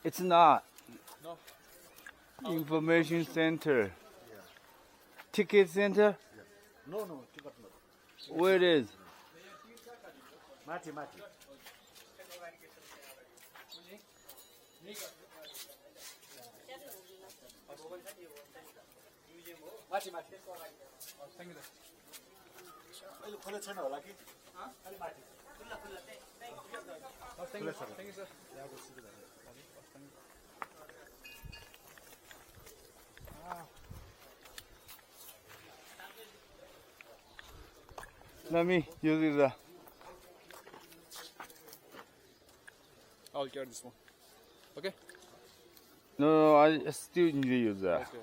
It's not. No. Information center. Yeah. Ticket center? No, ticket no. Where it is? Mati. माथि अहिले खोले छैन होला कि अलि माथि खुल्ला छ Let me use it. I'll carry this one. Okay? No, I still need to use that. Okay.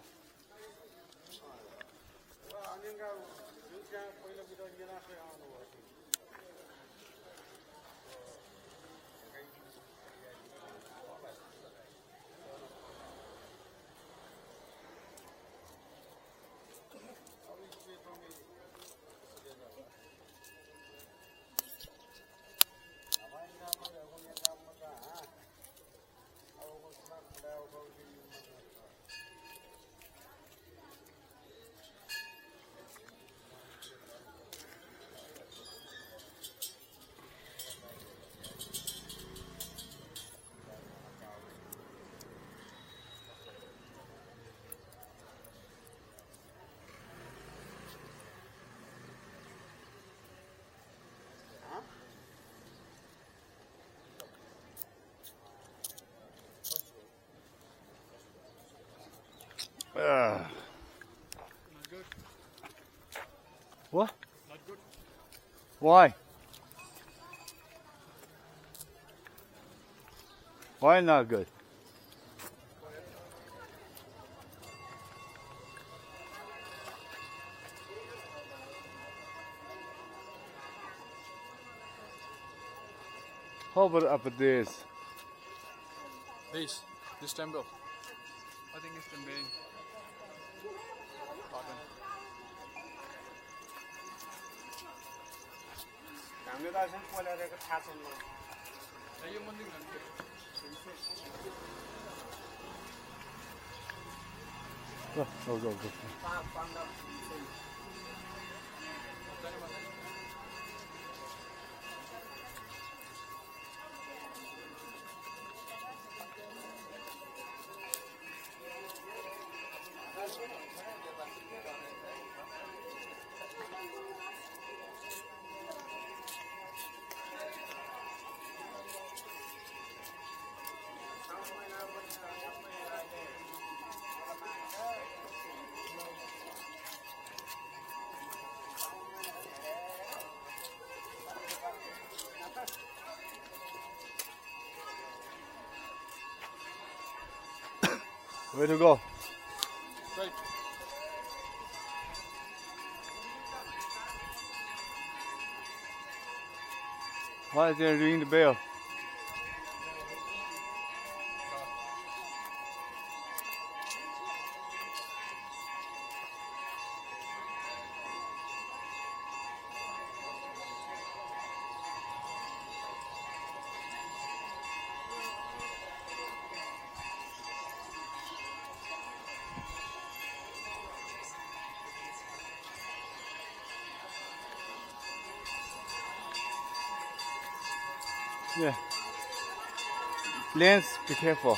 Ugh. Not good. What? Not good. Why? Why not good? How about up this? This temple. I think it's the main button. हामीले त अहिलेसम्म पोलेको थाहा छैन यो मन्दिर Go. Where to go? Right. Why is there ring the bell? Yeah. Lance, be careful.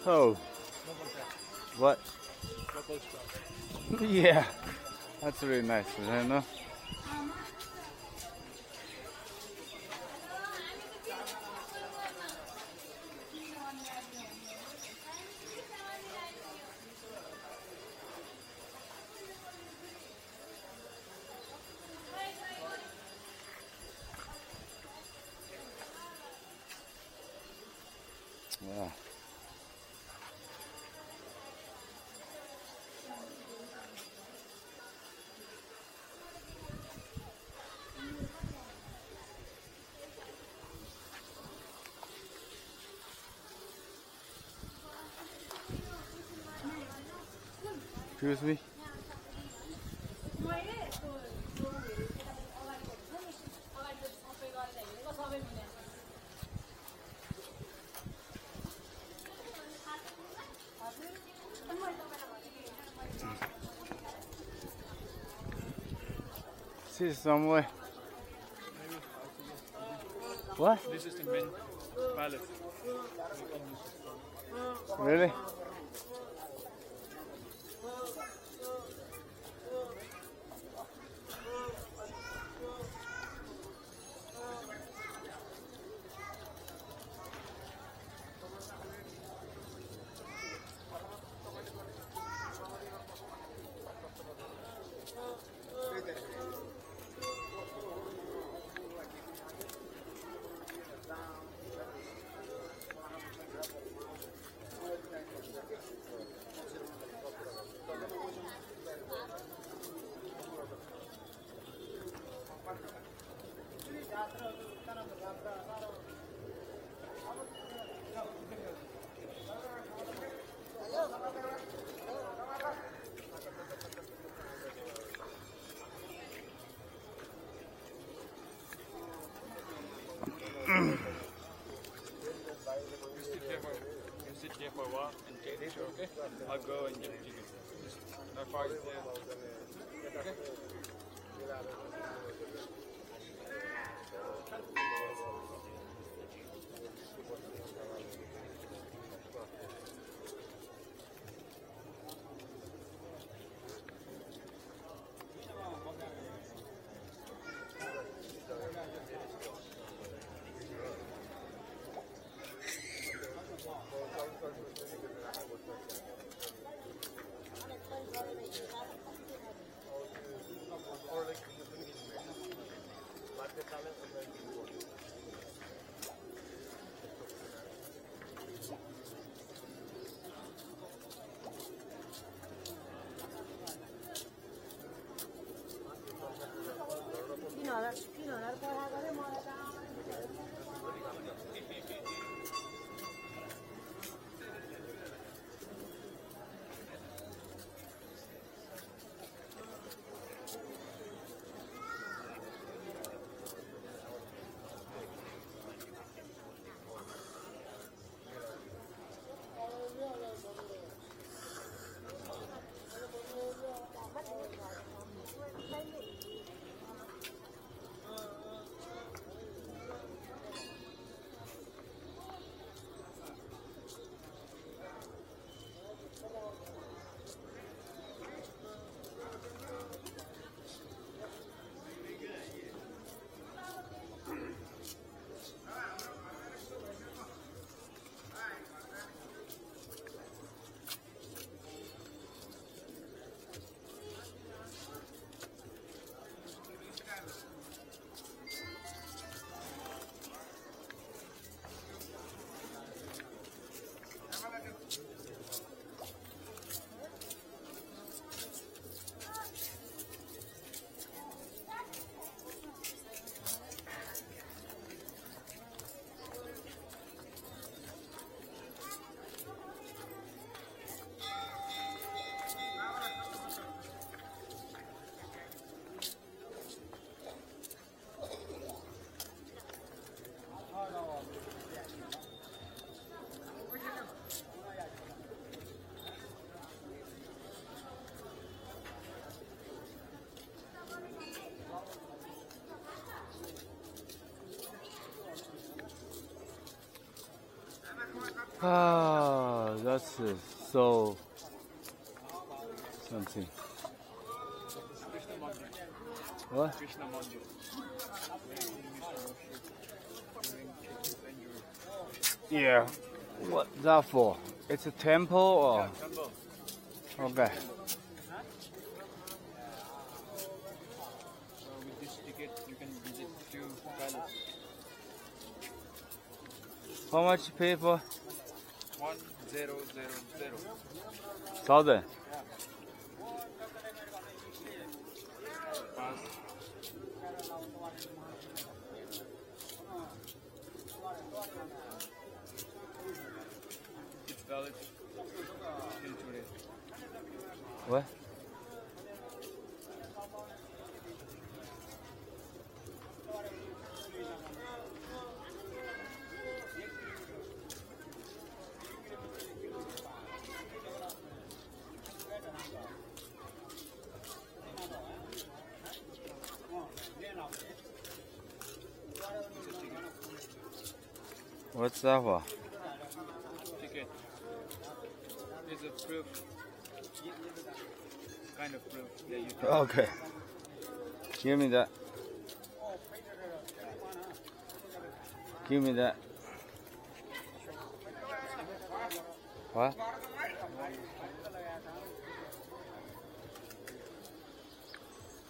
Oh, what? Yeah, that's really nice, you know? Yeah. Excuse me? See somewhere. What? This is the main palace. Really? You sit here for a while and take a picture, okay? I'll go and get a ticket. How far is there? Okay? that's so something. Krishna Mandir. What? Krishna Mandir. Yeah. What's that for? It's a temple or? Temple. Okay. So with this ticket, you can visit few palaces. How much you pay for? 1000. 1,000. Pass. It's valid till today. What? What's that for? Ticket is a proof, kind of proof that you can. Okay. Give me that. Give me that. What?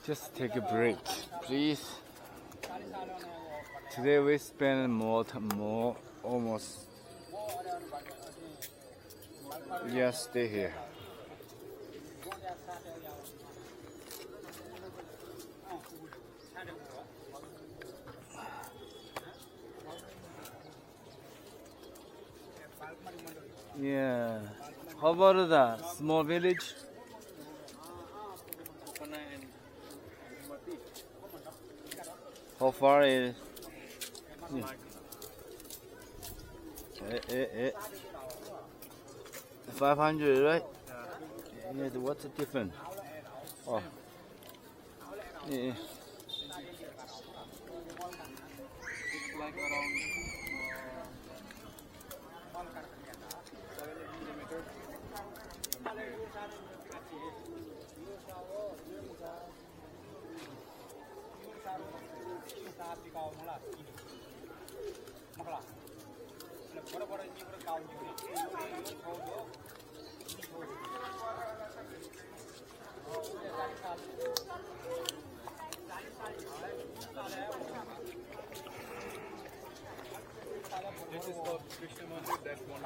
Just take a break, please. Today we spend more, almost. Yeah, stay here. Yeah. How about that small village? Upana and Mati. How far is? Like 500, right? Yeah. What's the difference? Oh. Yeah. it's like around 700 meters. This is called Krishna Mandir, that one.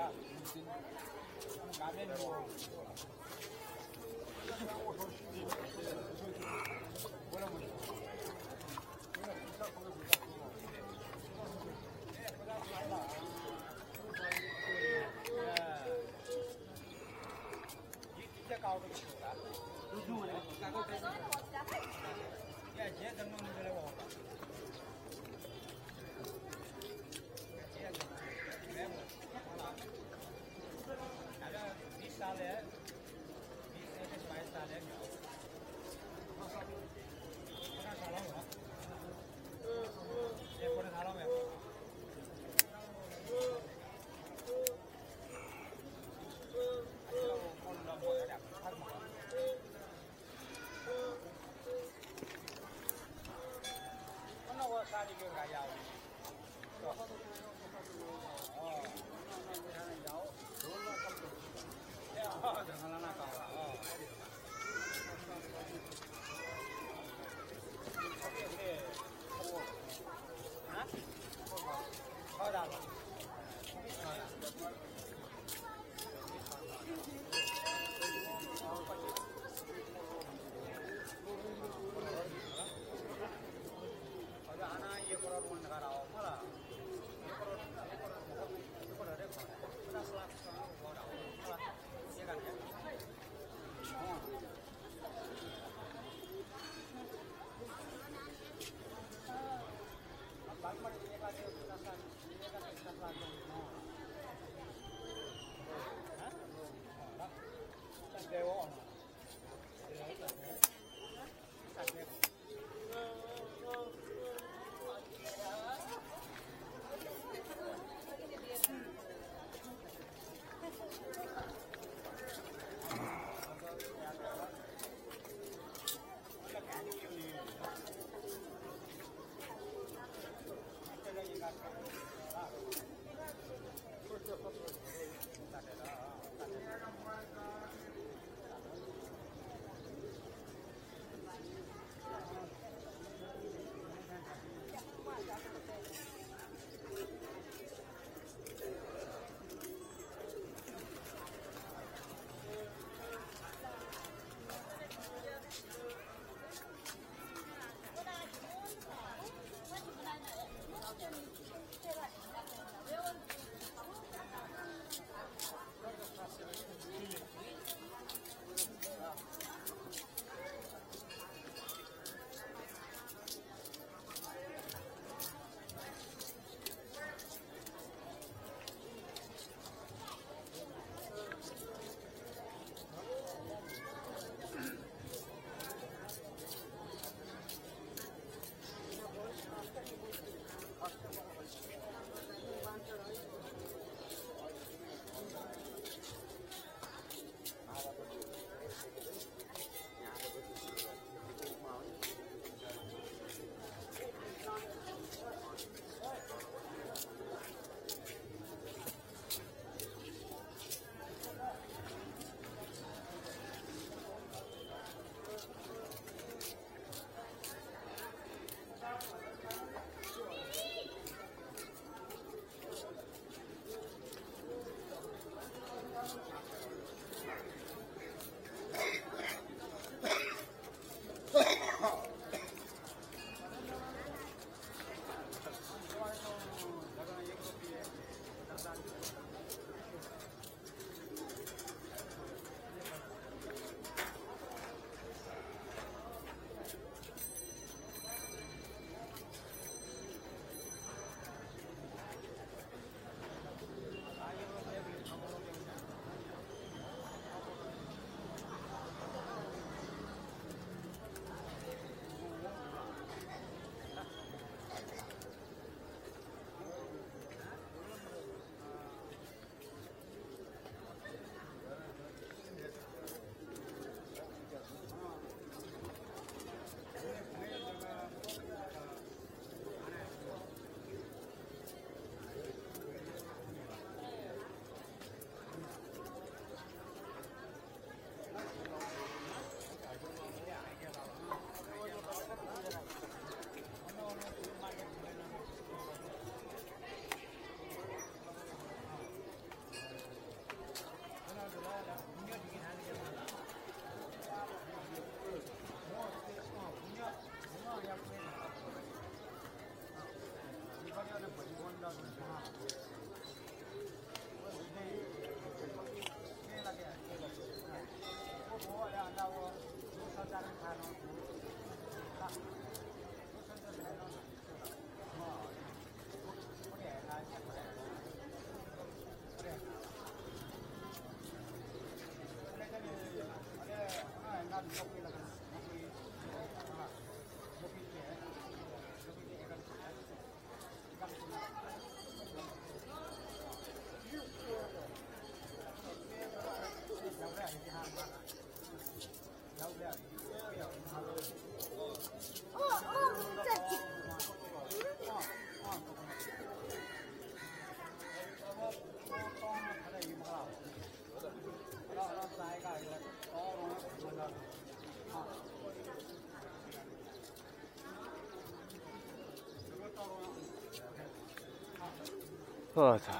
我操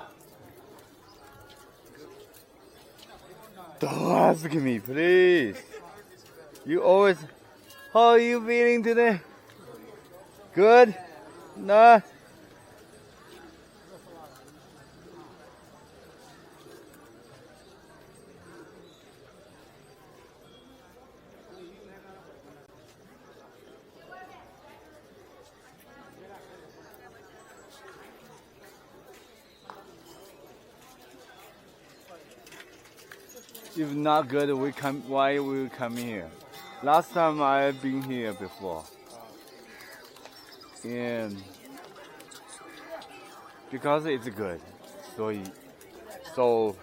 Don't ask me, please. You always. How are you feeling today? Good? No? If not good, why we come here? Last time I've been here before. And because it's good, so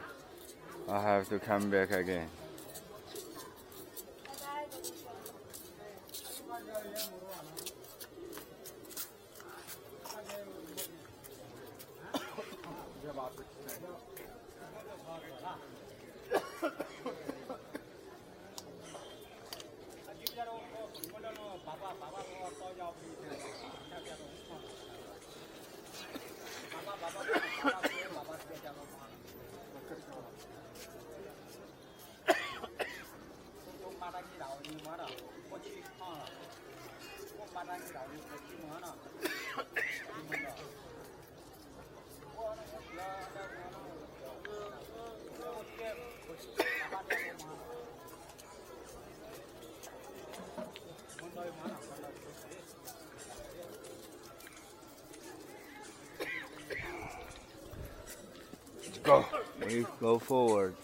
I have to come back again. Go. We go forward.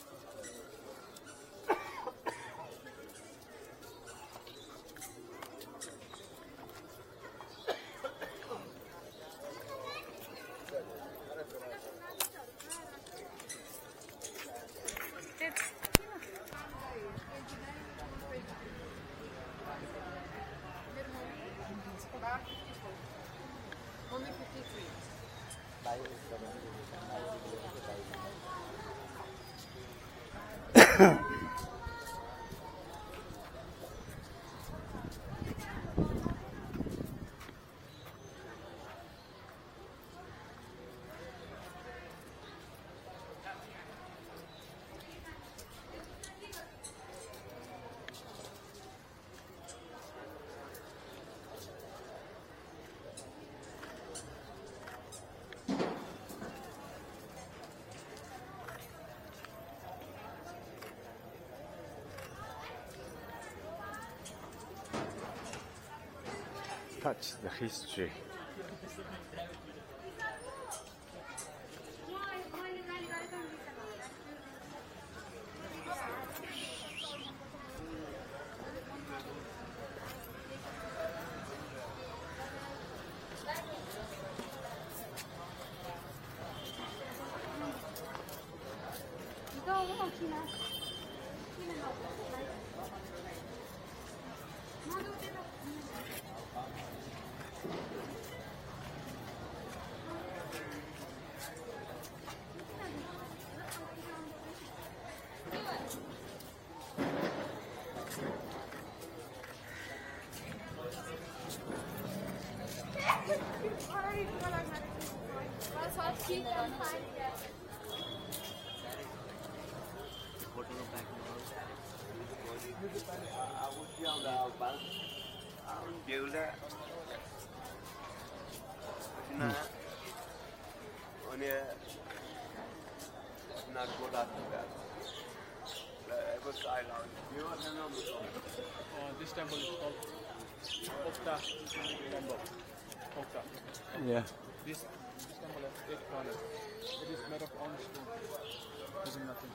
Touch the history. This temple is called Okta Temple. Okta. Yeah. This temple has 8 corners. It is made of orange stone. Using nothing.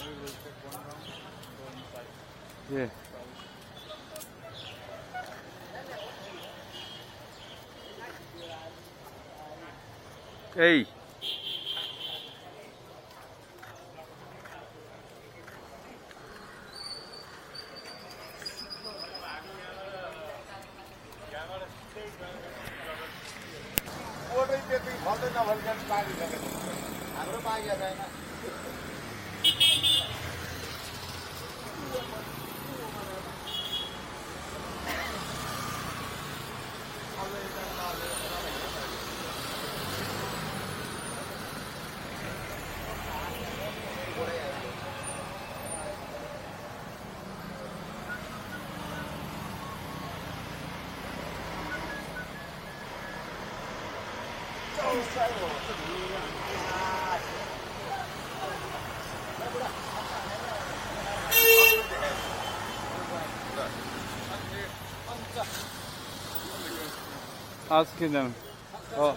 We will take one round, go inside. Yeah. Hey. हाम्रो पाइया छैन Asking them. Oh. Are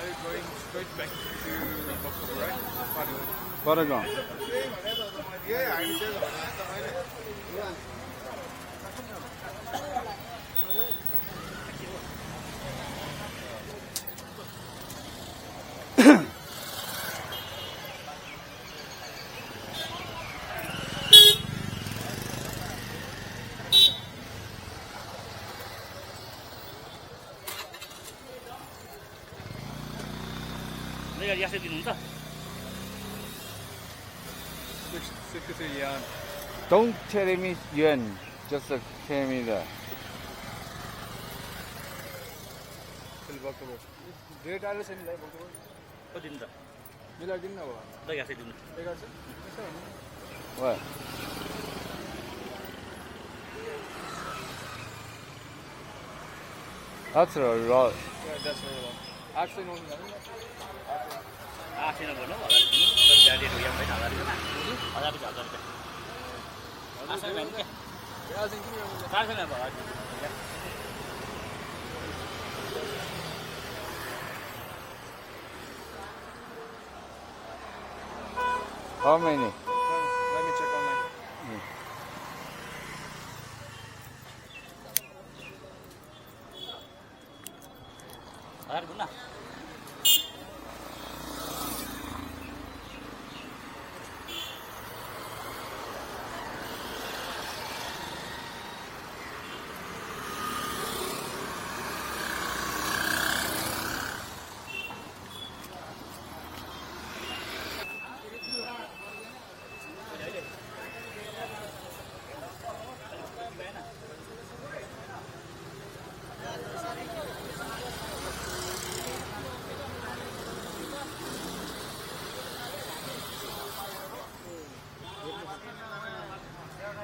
you going straight back to Bokor, right? Paragon. यासै दिनुहुन्छ 63 yuan. Don't tell me yuan. Just tell me that. Till Bokor. Date आले छैन लाई Bokor. कति दिन्छ मिलाइदिनु न अब. ल यासै दिनु एघार छ यसो भन्नु. What? That's a lot. Yeah, that's very long. 8 चाहिँ नहुनु भएन. 8 दिन गर्नु 1000 दिनु तर गाडीहरु यहाँ भएन 1000 रुपैयाँ 1000 रुपैयाँ 1000 रुपैयाँ 8 चाहिँ भएन के या चाहिँ किन गर्नु? 4 छैन अब हजुर How many? Let me check online. हजार गुना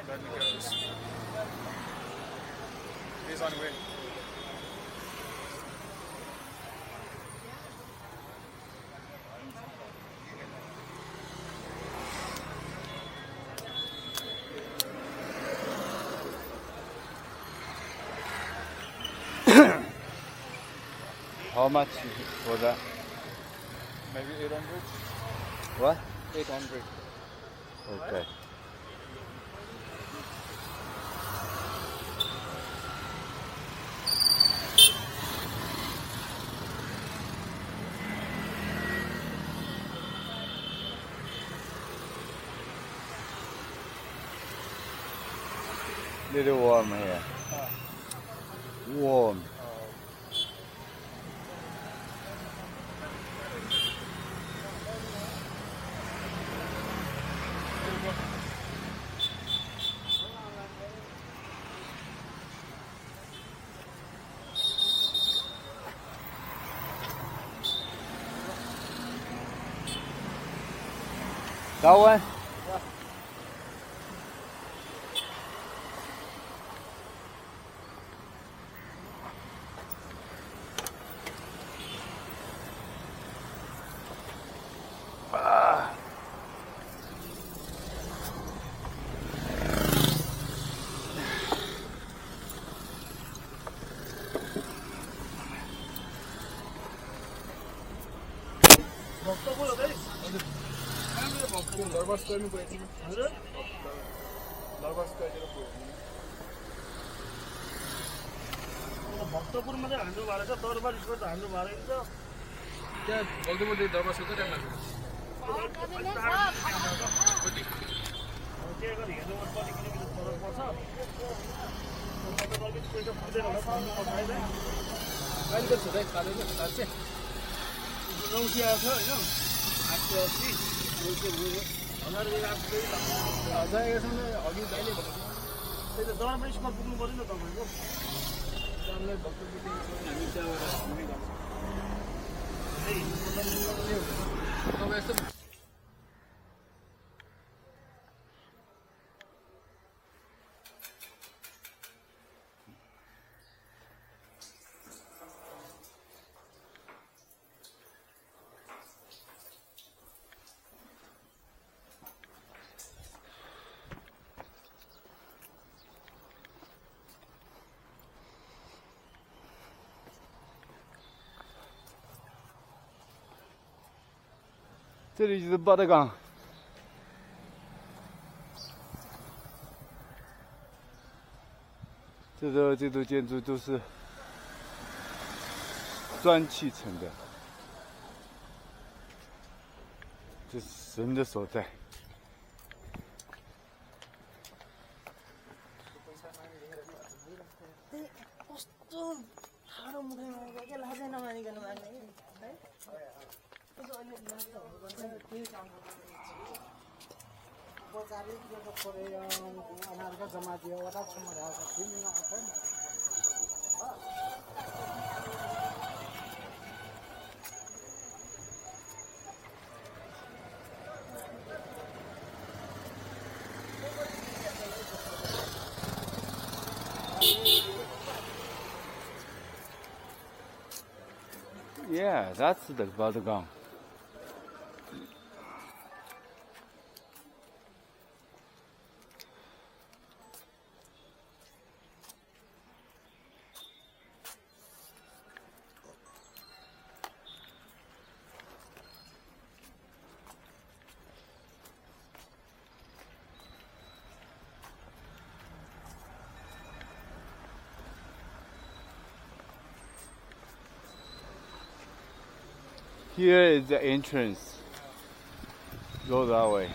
Let me get this. He's on the way. How much for that? Maybe 800? What? 800. Okay. Little warm here. Warm. That one? भक्तपुरमा चाहिँ हाम्रो भाडा छ दरबार स्कुल हाम्रो भाडा छ त्यहाँ भक्तपुर दरबार छ त्यहाँ लाग्छ के गरी हेर्नु कति किलोमिटर फरक पर्छ अलिक पैसा पुग्दैन होला पाउनु पर्दैन अहिले त छुट्टै खाँदैन साँच्चै रौसी आएको छ होइन 880 हजार अघि जाने भएको त्यही त दरबार स्कुल पुग्नु पर्यो नि तपाईँको हामीलाई भक्तपुर हामी त्यहाँबाट घुम्ने गर्छौँ तपाईँ यस्तो这里就是八德岗。这座建筑都是砖砌成的，这是神的所在。 कस्तो ठाडो मुखैमा आएको क्या लाजै नमानिकन मान्ने है यसो अलि अनारका जमा दियो वटा छमा रहेछ तिमीले आफै Yeah, that's the Badagam. Here is the entrance. Go that way.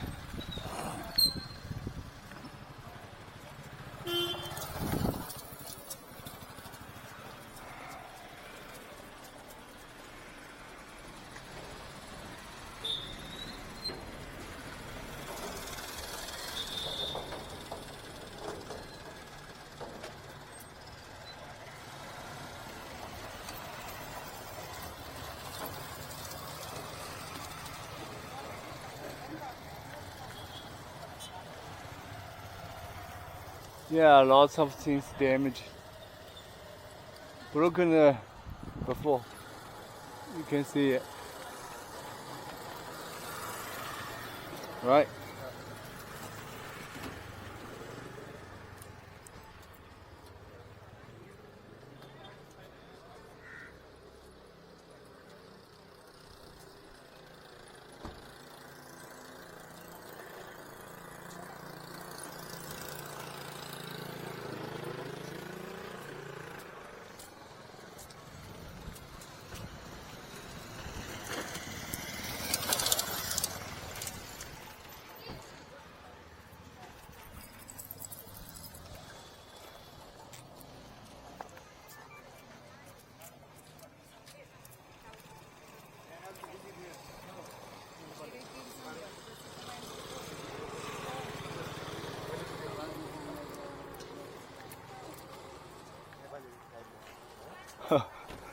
Yeah, lots of things damaged, broken before. You can see it, right?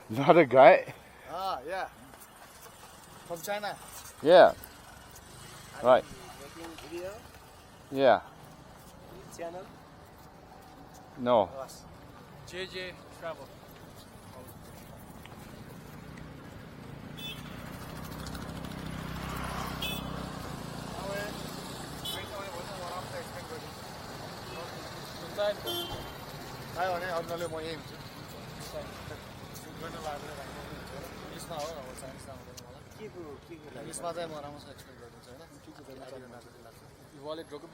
Not a guy. yeah. From China. Yeah. Right. Video Yeah. channel. No. JJ Travel. आयो भने अर्कोले म यही हुन्छु गर्न लाग्दैन इङ्ग्लिसमा हो अब साइन्समा हुँदैन मलाई के को लागि? इङ्ग्लिसमा चाहिँ म राम्रोसँग एक्सप्लेन गरिदिन्छु होइन Your wallet broke up.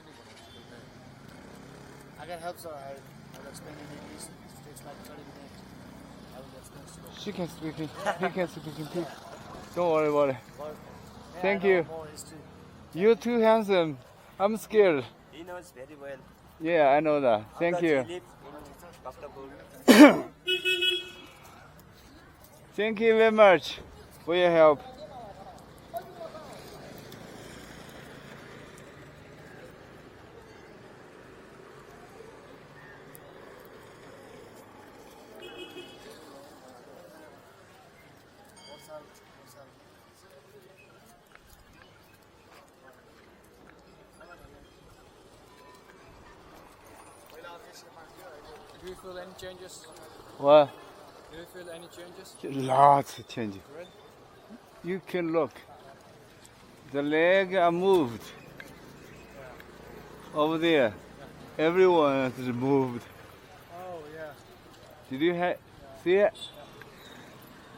I can help, sir. I will explain in English. It takes like 30 minutes. I will explain slowly. She can speak in. He can speak in too. Don't worry about it. But, Thank I know you. more history. You're too handsome. I'm scared. He knows very well. Yeah, I know that. Thank Uncle, you. He lives in Bhaktapur. Thank you very much for your help. Do you feel any changes? What? Do you feel any changes? Lots of changes. Really? You can look. The leg are moved. Over there. Everyone is moved. Oh yeah. Did you see it?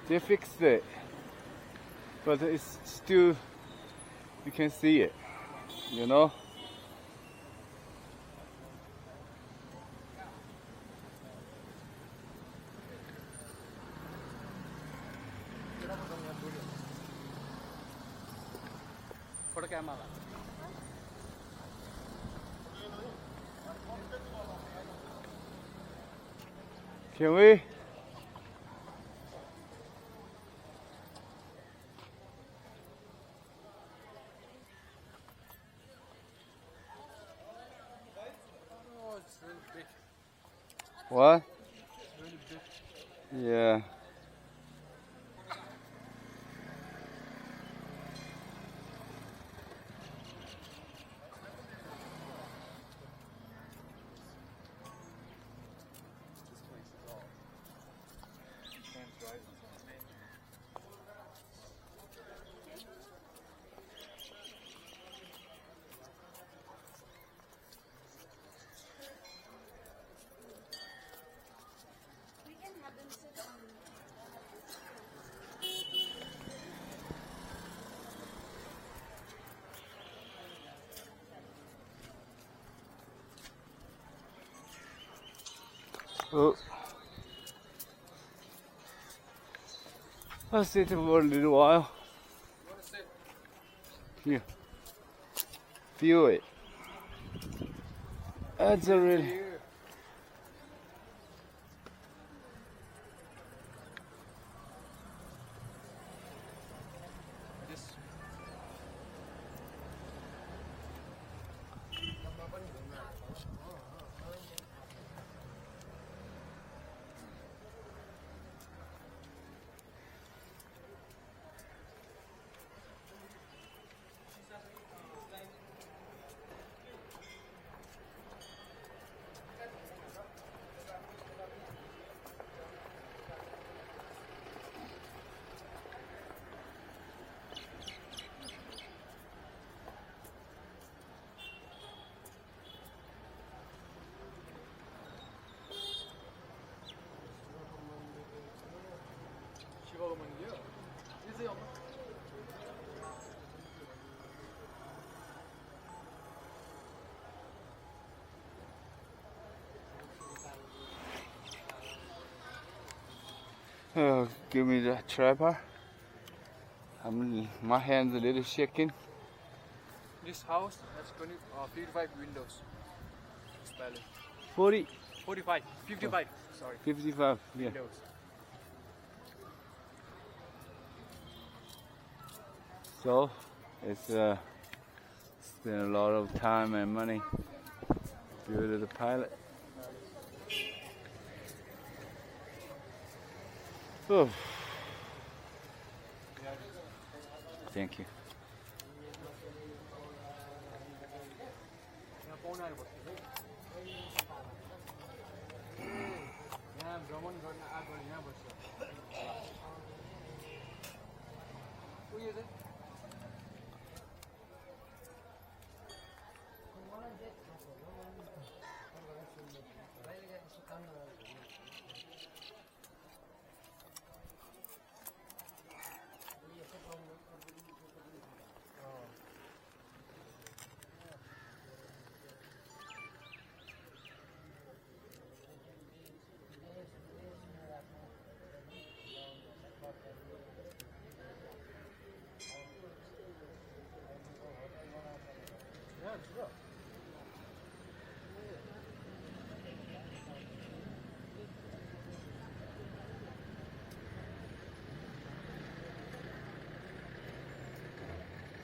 They fixed it. But it's still, you can see it. You know? For the camera. Can we? Oh, it's really big. What? Really big. Yeah. Oh. I'll sit for a little while. You want to sit? Here. Feel it. That's a really. Here. This. शिवाको मन्दिर हो यो चाहिँ अब Give me the tripod. My hands a little shaking. this house has 55 windows. This palace. 40, 45, 55. Sorry. 55, yeah. Windows. So, it's spent a lot of time and money building the pilot. Oh. Thank you. पाउने आएर बस्छ यहाँ भ्रमण गर्न आएको यहाँ बस्छ उयो चाहिँ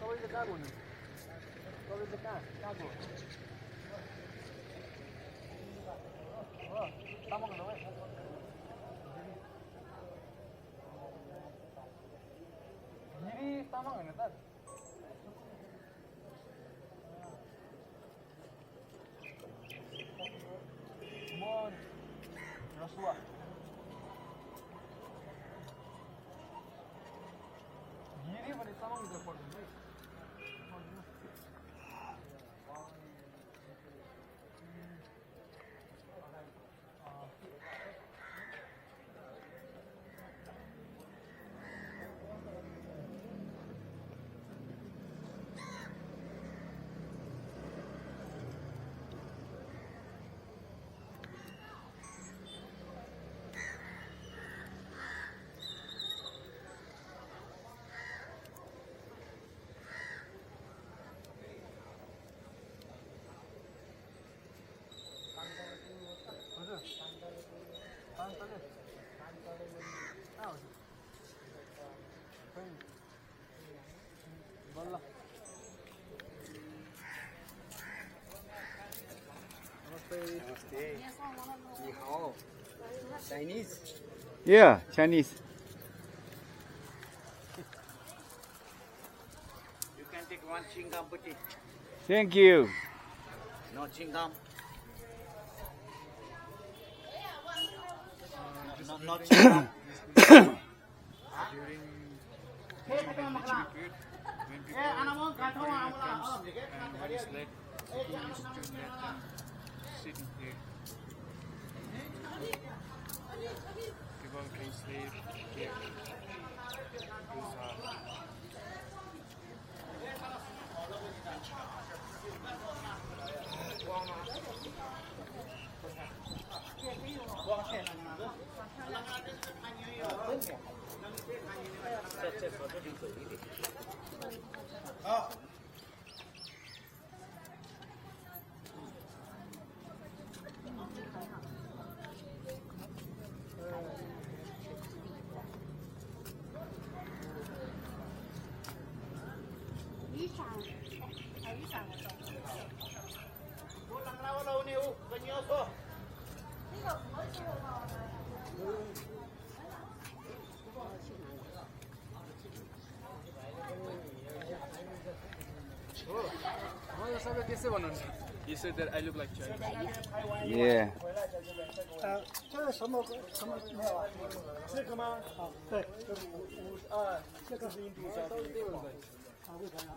तपाईले कहाँ हुनुहुन्छ तपाईले कहाँ हो तामाङ हो भाइ गिरी तामाङ हैन त म रसुवा गिरी भने तामाङ भित्र पर्दैन है Chinese? Yeah, Chinese. You can take one chewing gum, put it. Thank you. No chewing gum. Not chewing gum. During military period, when people were fighting at camps and when it's late, people used to let them sit here. People can sleep here. You said that I look like Chinese. Yeah. 这是什么没有啊？这个吗？啊，对，这是这个是印度教的一个啊，为啥呀？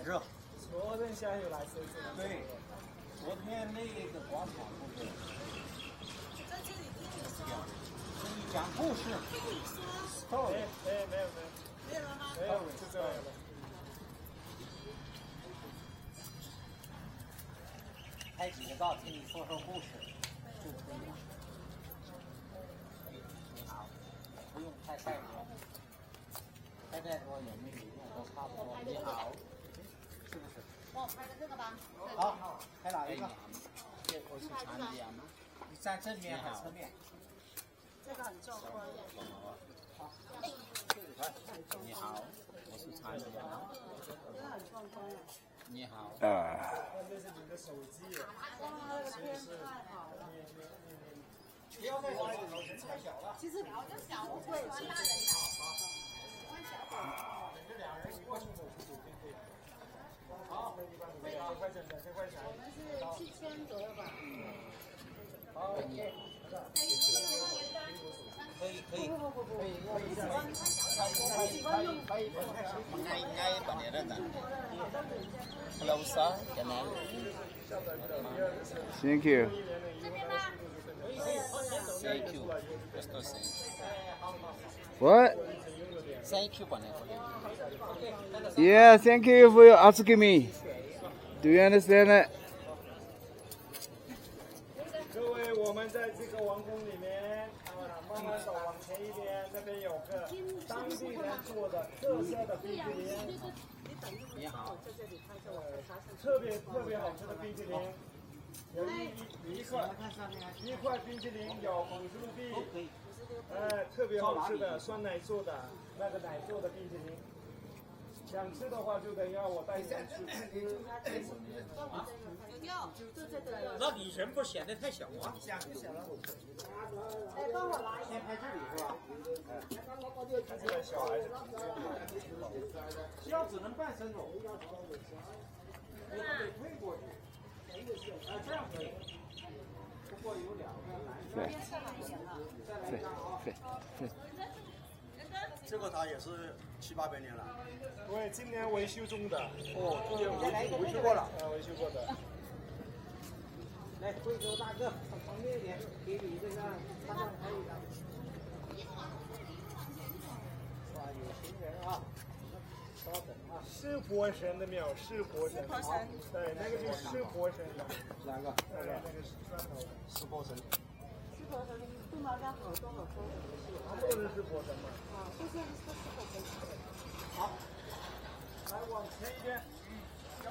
热。昨天下雨来，对，昨天那个广场不是。故事。没有，就这样了。拍几个照，听你说说故事就可以了。你好，不用太晒多，拍太多也没有用，都差不多。你好，是不是？我拍的这个吧。好，拍哪一个？我是长点吗？你站正面还是侧面？这个很壮观。你好，我是长点吗？这个很壮观。你好。那是你的手机。哇，天太好了。不要太小了，人太小了。其实我就小，我会喜欢大人的，喜欢小狗。这两人一过去走出酒店可以。好，2块钱，2块钱。我们是7000左右吧。好，可以。我喜欢用。ngay bạn này rất là lâu xa cho nên Thank you. thank you just to say What? thank you bạn này Yeah, thank you for asking me. Do you understand it? 各位，我们在这个王宫里面，慢慢走往前一点，那边有个当地人做的特色的冰淇淋，你好，特别好吃的冰淇淋，有一块冰淇淋有50卢币，特别好吃的酸奶做的那个奶做的冰淇淋。想吃的话就等要我带你们去吃。那你人不显得太小啊？哎，帮我拿一先拍这里是吧？看起来小孩子。腰只能半身走。我得退过去。这样可以。不过有2个男生。这个它也是700-800年了。对，今年维修中的。哦，维修过了。维修过的。来，贵州大哥，旁边一点，给你这个插上拍一张。哇，有情人啊！稍等啊。湿婆神的庙，湿婆神。对，那个就是湿婆神的。哪个？那个是砖头的。湿婆神。湿婆神，杜毛家好多。都是湿婆神嘛。啊，这是湿婆神。好，来往前一点，要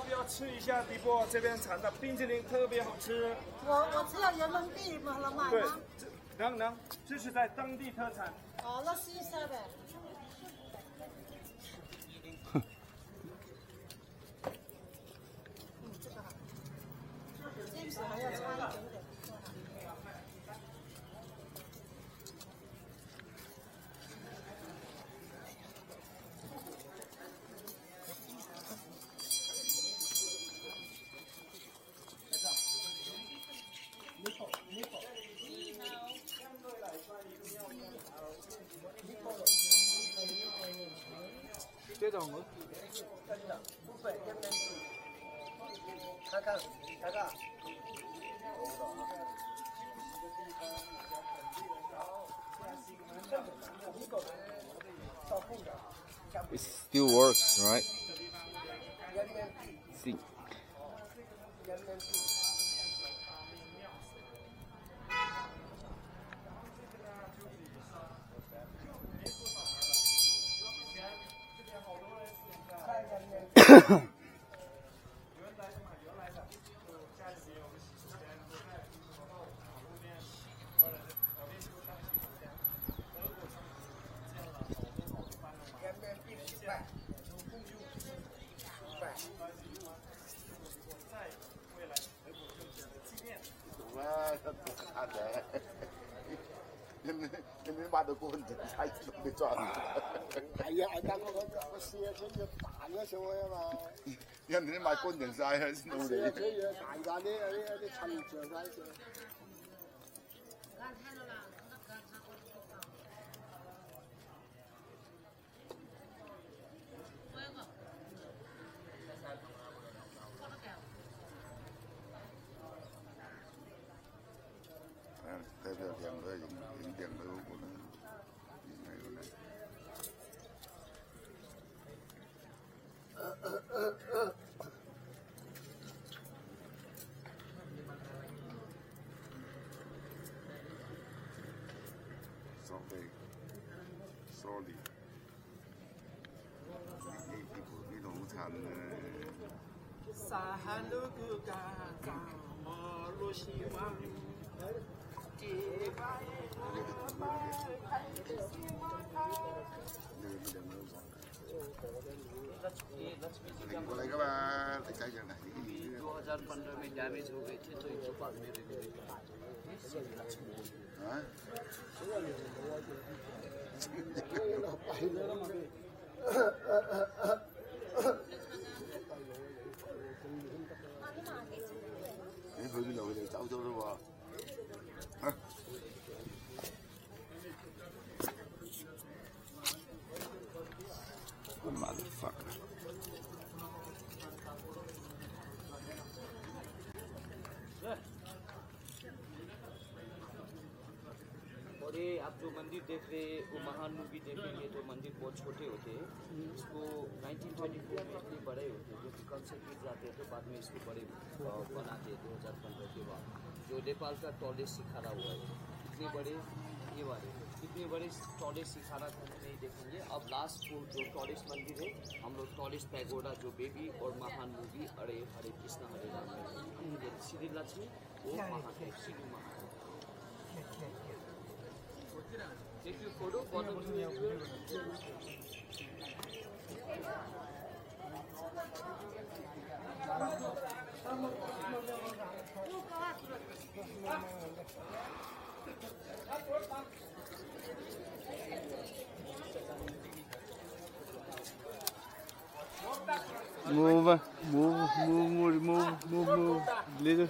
不要吃一下迪波这边产的冰淇淋，特别好吃。我只有人民币能买对吗？，能，这是在当地特产。哦，那试一下呗。这个好。坚持还要差一点点。这种看看。it still works, right? See.你把这股份挣下去都没赚。哎呀，那我写这个大个什么呀嘛？你看你买滚人噻，还是努力。这个大的，那长脚噻是。代表2个人。点了，我们没有呢。sorry， 你农产呢？ 过来个吧，来再讲来。 2015 में damage हो गए थे तो इनको बाद में renew हाँ?你去邊度？佢哋走咗啦喎。嚇！Motherfucker. और ये आप जो मंदिर देख रहे हैं वो महान मूवी देखेंगे तो मंदिर बहुत छोटे होते हैं इसको 1924 में इतने बड़े होते हैं जो कि कल से गिर जाते हैं तो बाद में इसको बड़े बनाते हैं 2015 के बाद जो नेपाल का टॉलेस्ट सिखारा हुआ है इतने बड़े ये वाले इतने बड़े टॉलेस्ट सिखारा को नहीं देखेंगे अब लास्ट को जो टॉलेस्ट मंदिर है हम लोग टॉलेस्ट पैगोडा जो बेबी और महान मूवी अरे हरे कृष्ण हरे राम श्री लक्ष्मी वो महान है श्री महान Take your photo, follow me. Move, little.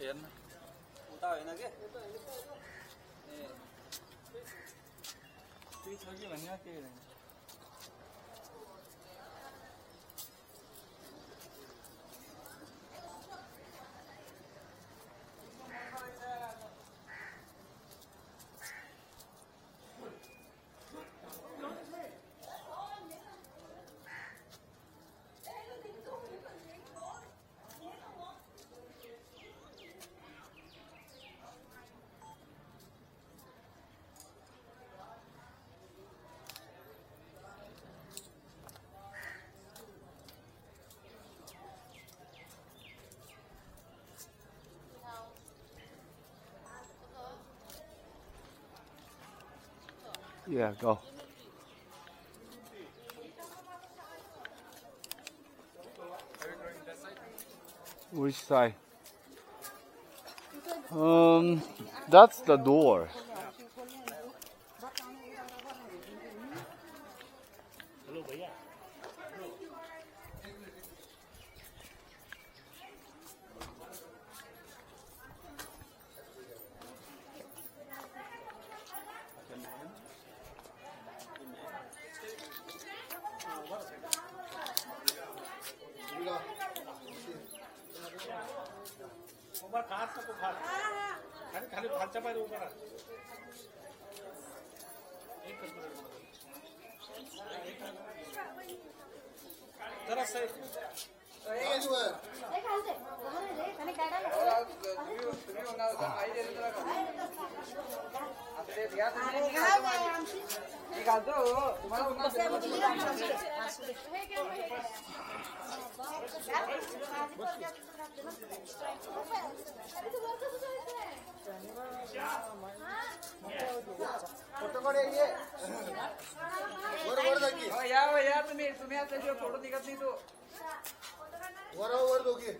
Yan. Tao na ke. Tuy 저기 만나 게. Yeah, go. Which side? That's the door. Hello भैया उभा खात नको खात खाली खाली खालच्या पायरी उभा राहा एकच मिनिट जरा साईड या तुम्ही आता फोटो निघत नाही तो वर दोघी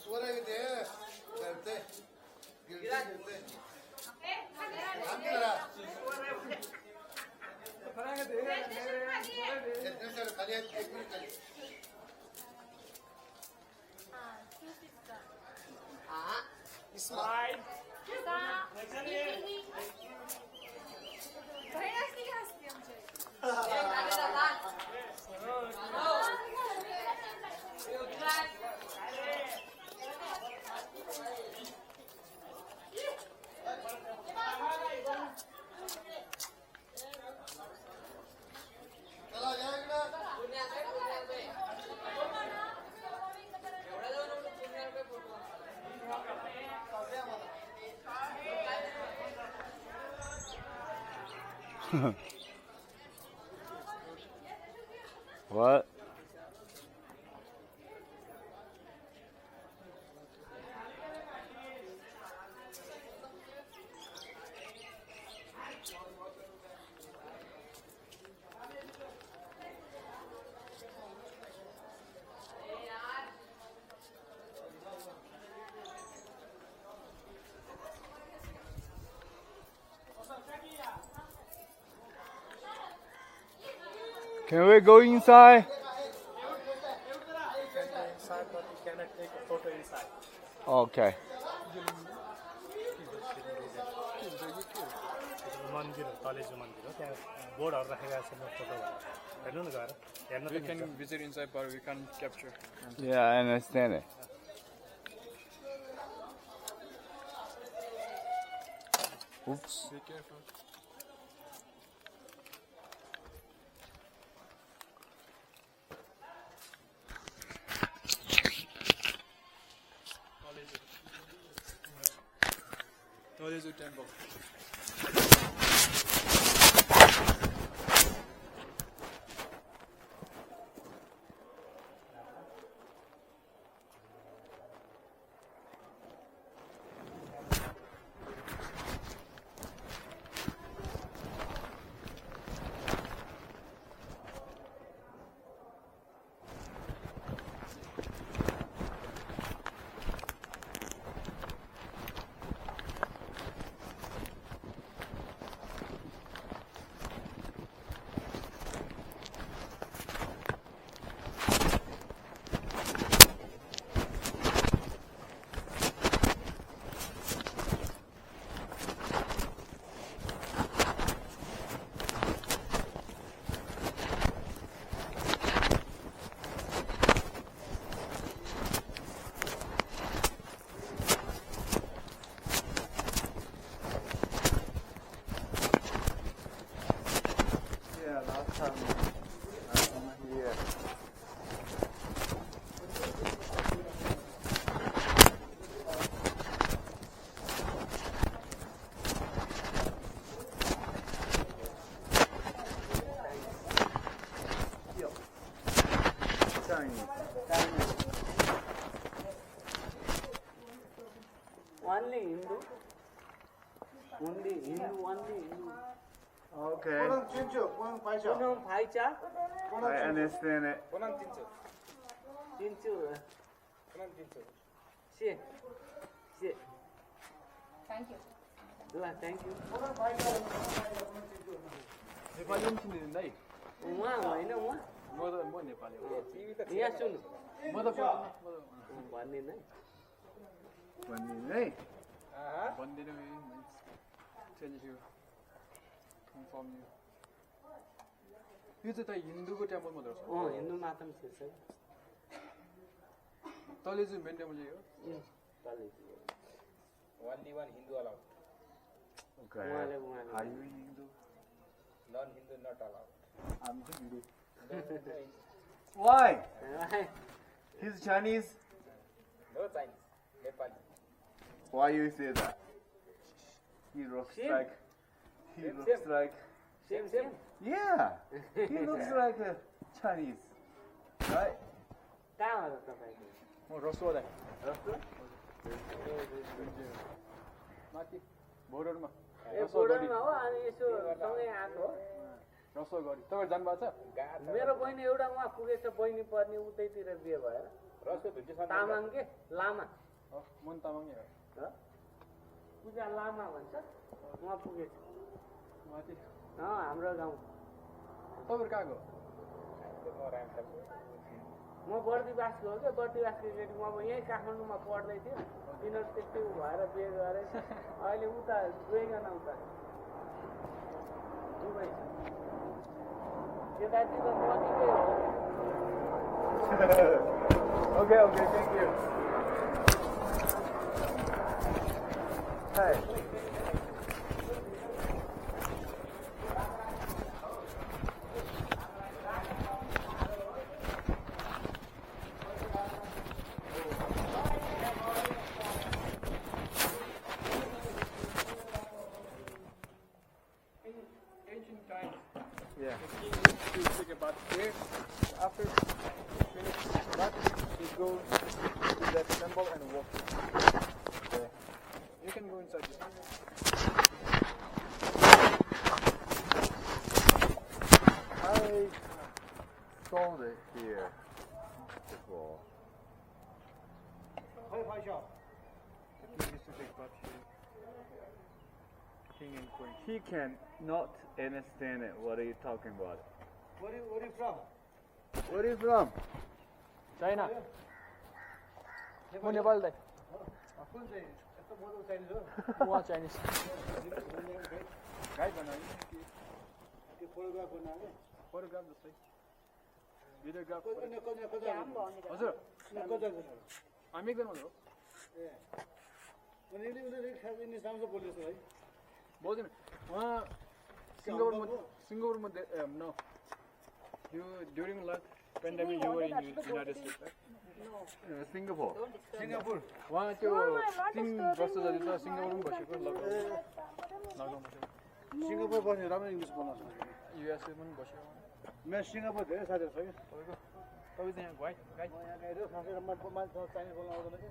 स्वर आहे ते गळते गिळते खाली एक मिनिट खाली smile What? Can we go inside? inside but you cannot take a photo inside Okay. मन्दिर हो कलेज मन्दिर हो त्यहाँ बोर्डहरू राखेका छन् फोटो हेर्नु न गएर हेर्न We can visit inside, but we can't capture. Yeah, I understand it. Oops. Be careful. No, there's a temple. Only Hindu. Only Hindu. Only Hindu. Okay. Punam Bhaicha. I understand it. Tinchu. See. See. Thank you. Thank you. Nepali पनि चिनिदिनु है उहाँ होइन उहाँ म नेपाली हो यहाँ सुन म त भन्ने नै भन्दिनँ tell you inform you यो चाहिँ त हिन्दूको टेम्पल मात्र हो हिन्दू माता पनि छ तले चाहिँ मेन टेम्पल हो Only one Hindu allowed. Okay. Are you Hindu? Non-Hindu not allowed. I'm Hindu. Why? He's Chinese. No Chinese. Nepali. Why you say that? He looks like. He looks like. Same. Yeah. He looks like a Chinese, right? कहाँ हो तपाईको म रसोदा माथि बोर्डरमा बोर्डरमा हो अनि यसो सँगै आएको हो रसो गरी तपाईहरु जानु भएको छ मेरो बहिनी एउटा उहाँ पुगेछ बहिनी पर्ने उतैतिर बिहे भएर रसो धुजी तामाङ के लामा मन तामाङ हो पूजा लामा भन्छ उहाँ पुगेछ माथि हाम्रो गाउँ तपाईहरु कहाँको म बर्दिवासको हो क्या बर्दिवासको केटी म यहीँ काठमाडौँमा पढ्दै थियो तिनीहरू त्यस्तै भएर बिहे गरेछ अहिले उता गइकन उता दुबई यतातिर नदीकै हो Okay, thank you. Hey. Yeah. The king used to take a bath here. After finish bath, he goes to that temple and walk. Okay. You can go inside this. I saw it here before. The king used to take bath here. King and queen. He cannot understand it. What are you talking about? Where are you from? Where are you from? China. म नेपाल दाइ कुन चाहिँ यस्तो बोल्नु चाहिन्छ हो उहाँ Chinese guide बनायो त्यो फोटोग्राफ बनायो फोटोग्राफ जस्तै भिडियोग्राफ हजुर हजुर हामी एकजना मात्र हो ए उनीले खास इङ्ग्लिस राम्रो बोलेछ है बोल्दैन उहाँ सिङ्गापुरमा no during last pandemic you were in United States right? Singapore. उहाँ त्यो 3 वर्ष जति त सिङ्गापुरमा बसेको लकडाउन सिङ्गापुर बस्ने राम्रो इङ्ग्लिस बोल्न सक्छ युएसए पनि बस्यो मेरो सिङ्गापुर धेरै साथीहरू छ कि तपाईँ चाहिँ यहाँ गाइड यहाँ गएर खासै मान्छे चाइनिज बोल्न आउँदैन कि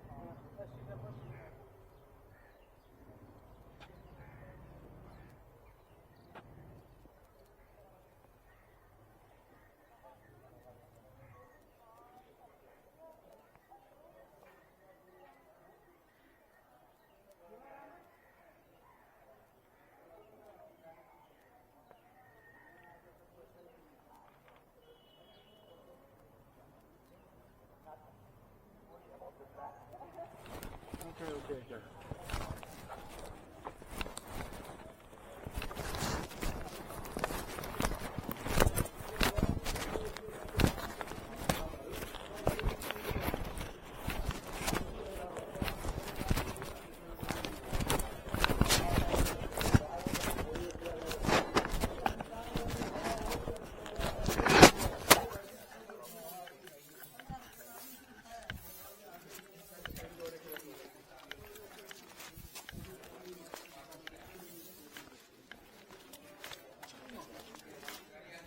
Okay.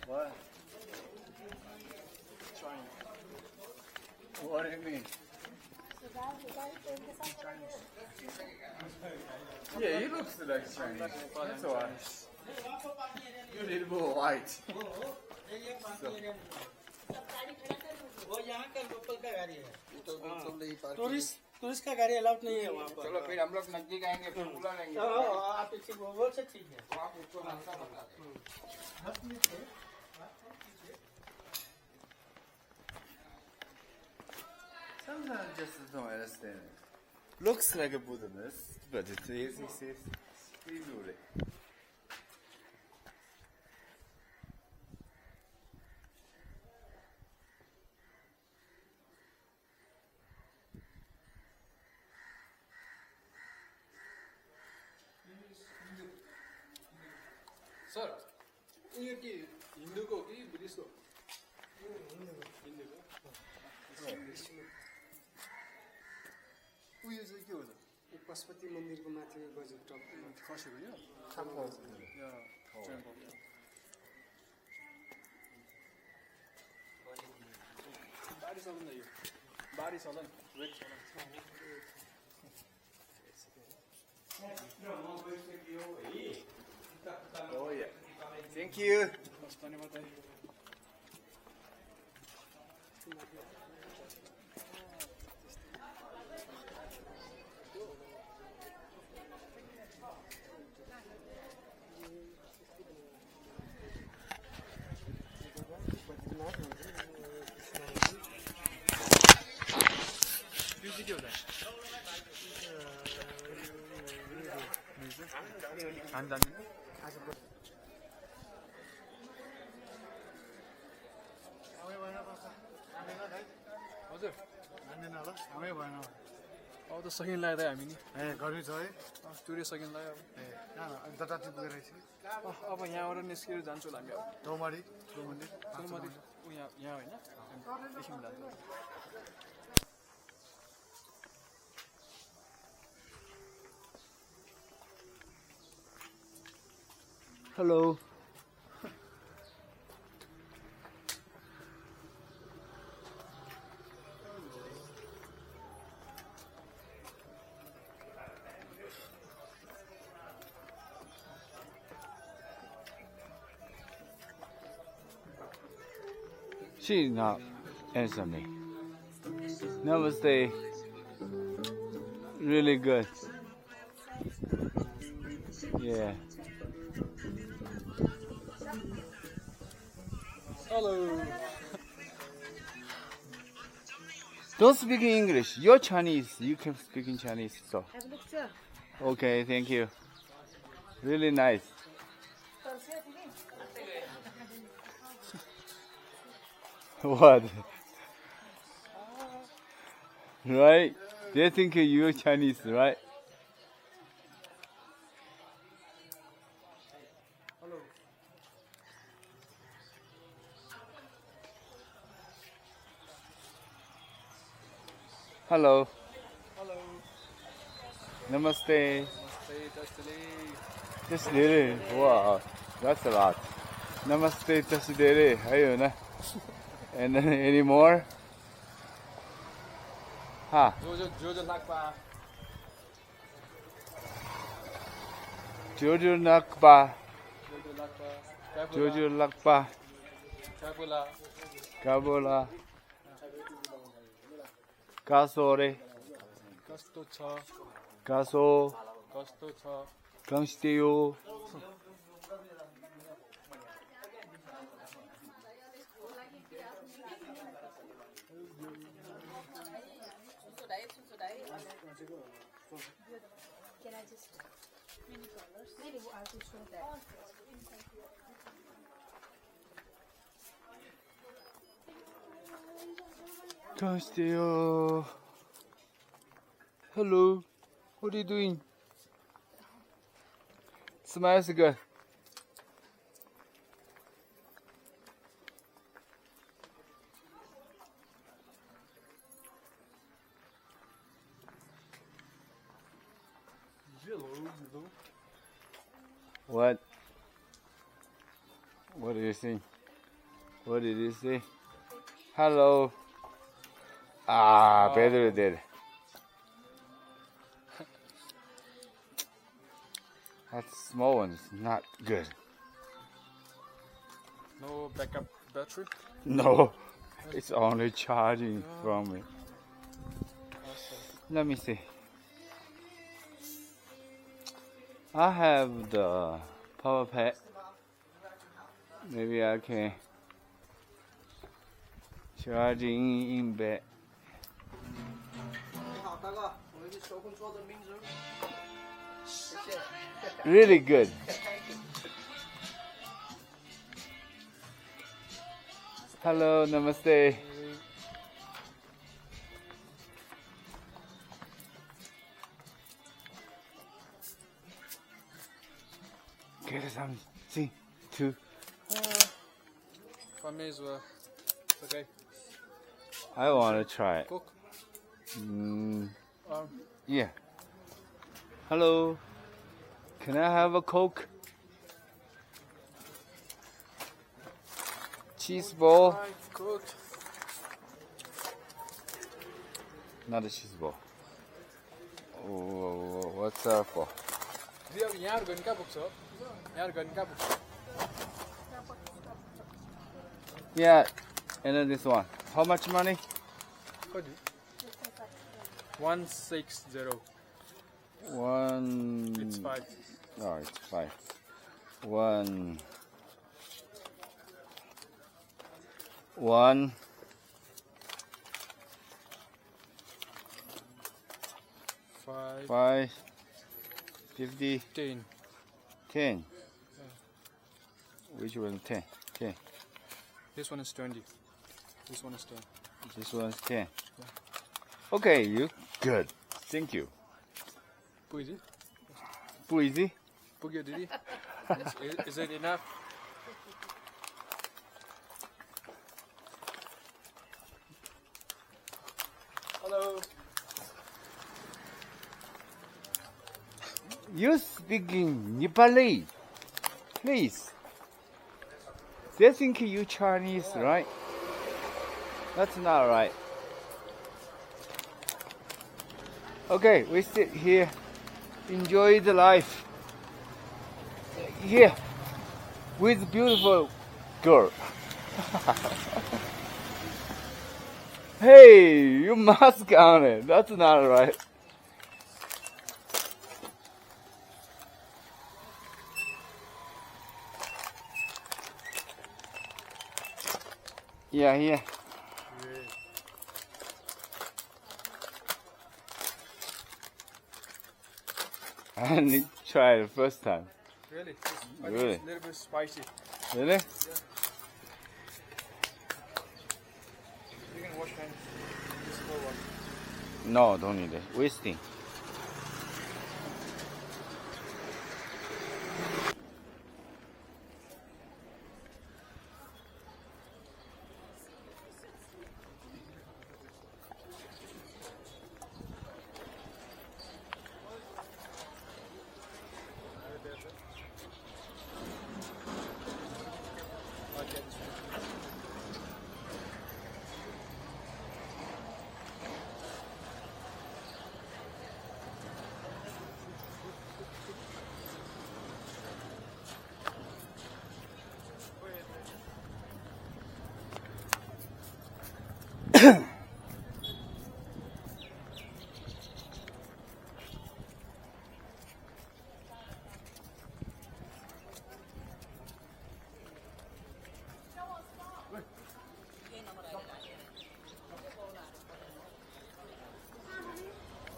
What? What do you mean? Yeah, he looks like Chinese. That's why. You need more white. Tourist tourist का गाड़ी अलाउड नहीं है वहाँ पर। चलो फिर हम लोग नजदीक आएंगे फिर बुला लेंगे। आप ठीक वो से ठीक है। आप उसको रास्ता बता दें। Sometimes I just don't understand it. Looks like a Buddhist, but it is easily. Sir ये कि हिंदू को कि बुद्धिस्ट को हिंदू को उयो चाहिँ के हो त पशुपति मन्दिरको माथि गजब टप खसेको यो बारिश होला नि यो बारिश होला नि वेट होला Oh yeah. Thank you. 안 다니네? हजुर मान्दैन होला समय भएन अब त सकिन लाग्दै हामी नि ए गर्मी छ है टुरिस्ट सकिन लाग्यो ए कहाँ जता पुगेर रहेछ अब यहाँबाट निस्केर जान्छु होला हामी अब चौमारी ठुलो मन्दिर यहाँ होइन एकछिन जान्छु Hello. She did not answer me. Namaste. Really good. Yeah. Hello. Don't speak English. You're Chinese. You can speak in Chinese. So. Have a look, sir. Okay, thank you. Really nice. What? Right? They think you're Chinese, right? Hello. Hello. Namaste. Namaste, Tasdere. Wow, that's a lot. Namaste, tasdere. Ayun. And then any more? Ha. Jojo Nakpa. Jojo Nakpa. Jojo Nakpa. Jojo Nakpa. Kabula. Kabula. Kasore. Kasto cha. Kaso. Kasto cha. Kamshiteyo. Can I just many colors? Maybe I'll just show that. Kamshiteyo. Hello. What are you doing? Smiles good. What? What did you say? What did you say? Hello. Ah, Pedro did. That small one's not good. No backup battery. No, it's only charging from it. Let me see. I have the power pack. Maybe I can charging in bed. 你好，大哥，我给你手工做的名字。谢谢。Really good. Hello, namaste. Get something to. For me as well. Okay. I want to try it. Cook. Yeah. Hello. Can I have a Coke? Cheese ball? Good. Not a cheese ball. Oh, what's that for? यहाँ gần का book shop. यहाँ gần का book shop. Yeah, and then this one. How much money? 160. It's 5. Oh, it's 5. 1. 1. 5. 50. 10. 10. Which one? 10. 10. This one is 20. This one is 10. This one's 10. Okay, you good. Thank you. Easy. Too easy? Pugyo Didi. Is it enough? Hello. You speaking Nepali, please. They think you Chinese, right? That's not right. Okay, we sit here, enjoy the life. Here, with beautiful girl. Hey, you mask on it. That's not right. Yeah, here. I need to try it the first time. Really? Really? It's a little bit spicy. Really? You can wash hands. Just pour one. No, don't need it. Wasting.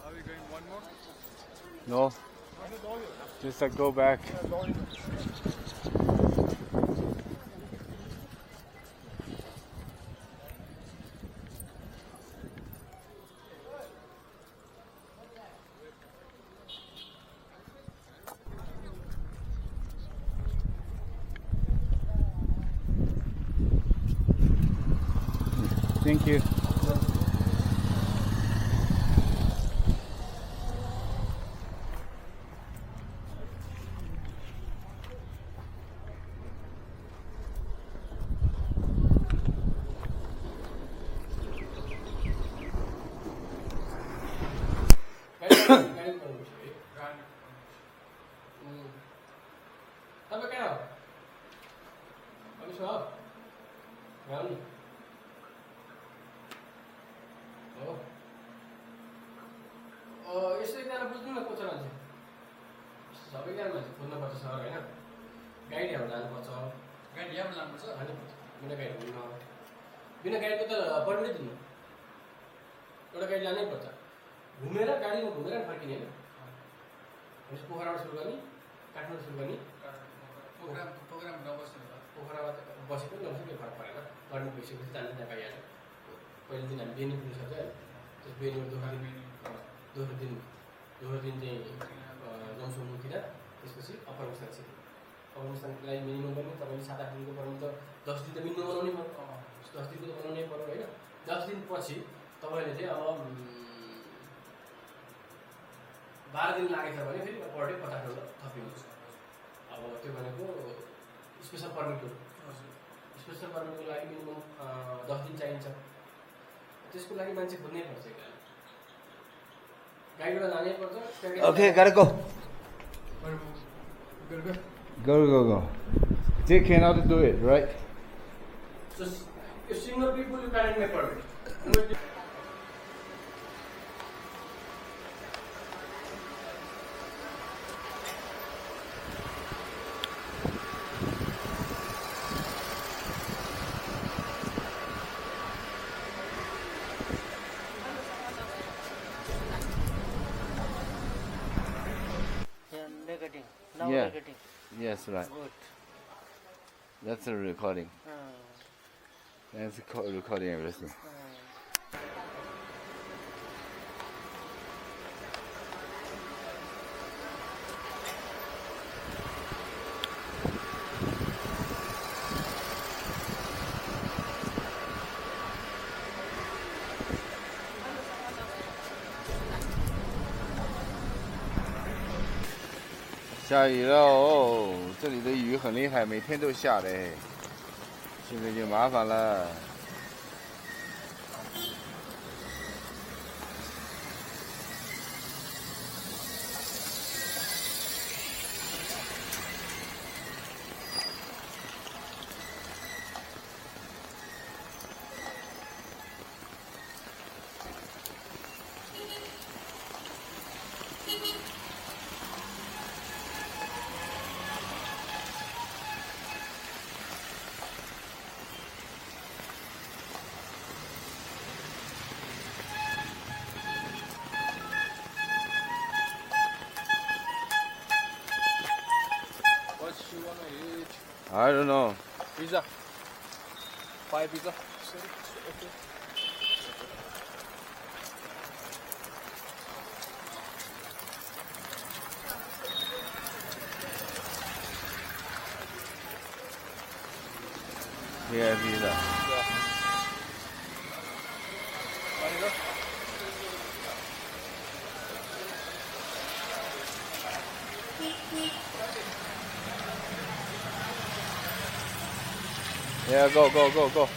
Are we going one more? No. Just go back. Thank you. Tama kayo. Ano siya? Yan. Oh. गाडीहरू जानुपर्छ गाडी यहाँ लानुपर्छ हाल्नुपर्छ बिना गाडी हुन्न बिना गाडीको त पर्मिटै दिनु एउटा गाडी लानै पर्छ घुमेर गाडीमा घुमेर फर्किने होइन भनेपछि पोखराबाट सुरु गर्ने काठमाडौँ सुरु गर्ने प्रोग्राम नबस्नु पोखरामा बसे पनि नबस्नु केही फरक परेन गर्नु भइसकेपछि जानु त्यहाँ पाइहाल्छ पहिलो दिन हामी बेनी पुगिसक्छ त्यस बेनीबाट दोस्रो दिन चाहिँ जमसुङतिर त्यसपछि अप्पर मुस्ताङ सिटी अप्पर मुस्ताङको लागि मिनिमम पनि तपाईँले 7-8 दिनको पर्ने त 10 दिन त मिनिमम बनाउनै पर्यो 10 दिनको त बनाउनै पर्यो होइन 10 दिनपछि तपाईँले चाहिँ अब 12 दिन लागेछ भने फेरि पर डे 50 डलर थपिन्छ अब त्यो भनेको स्पेसल पर्मिट हो स्पेसल पर्मिटको लागि मिनिमम 10 दिन चाहिन्छ त्यसको लागि मान्छे खोज्नै पर्छ गाडीबाट जानै पर्छ Okay, gotta go. Go. They cannot do it, right? Just if single people you can't make permit. Yes, right. Good. That's a recording. That's recording everything.下雨了哦，这里的雨很厉害，每天都下嘞，现在就麻烦了。I don't know. Pizza. 5 pizza. Yeah, pizza. Yeah, go.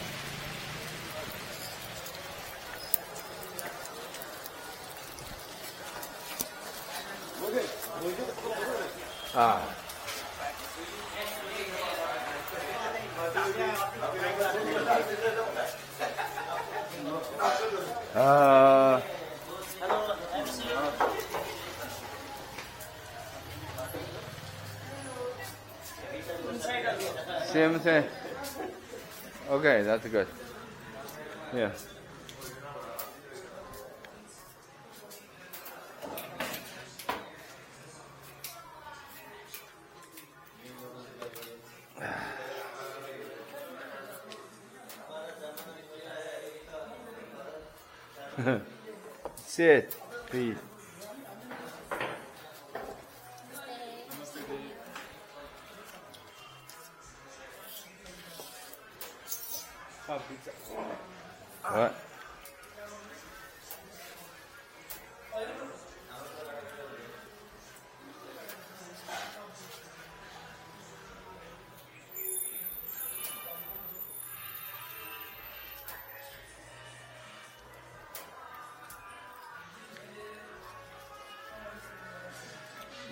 Ah. Same thing. Okay, that's good. Yeah. Sit, please. What?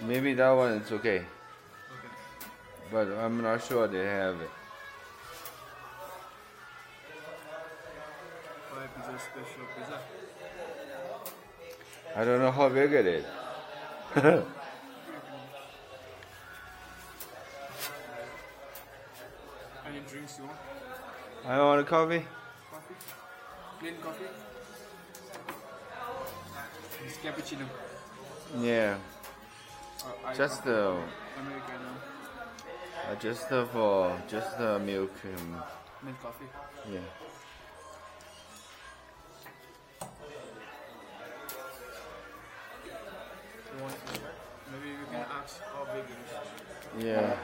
Maybe that one is okay. But I'm not sure they have it. 5 pizza special pizza. I don't know how big it is. Any drinks you want? I want a coffee. Coffee? Plain coffee? It's cappuccino. Yeah. Just the. Americano. Just for milk. Milk coffee. Yeah. You want to check? Maybe we can ask how big it is. Yeah.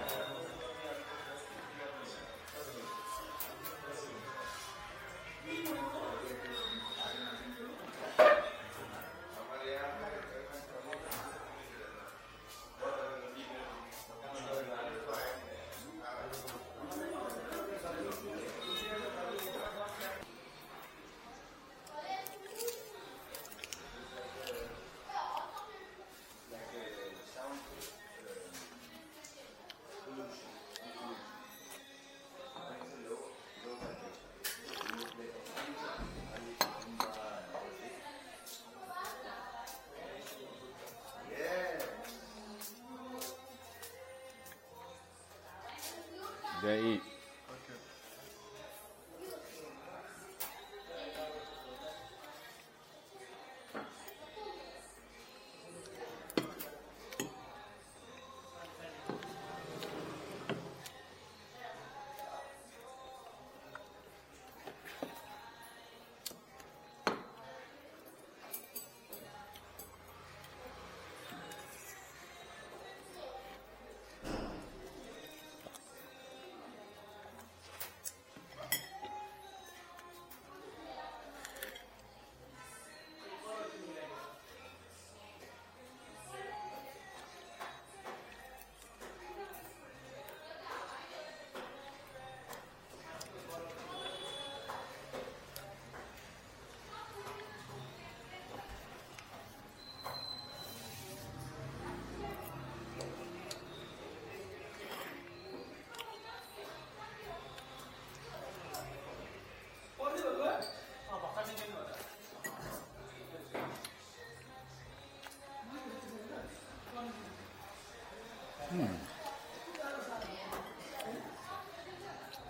Then eat.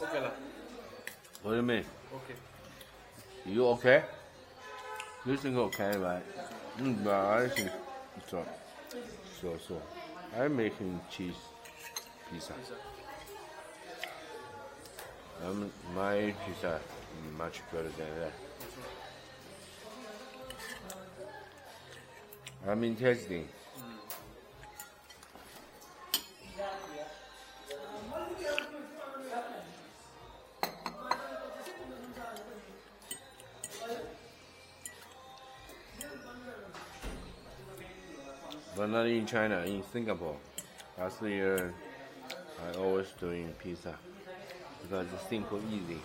Okay lah. What do you mean? Okay. You okay? You think okay, right? But I think so. I'm making cheese pizza. My pizza much better than that. I'm in testing. But not in China, in Singapore. Last year, I always doing pizza because it's simple, easy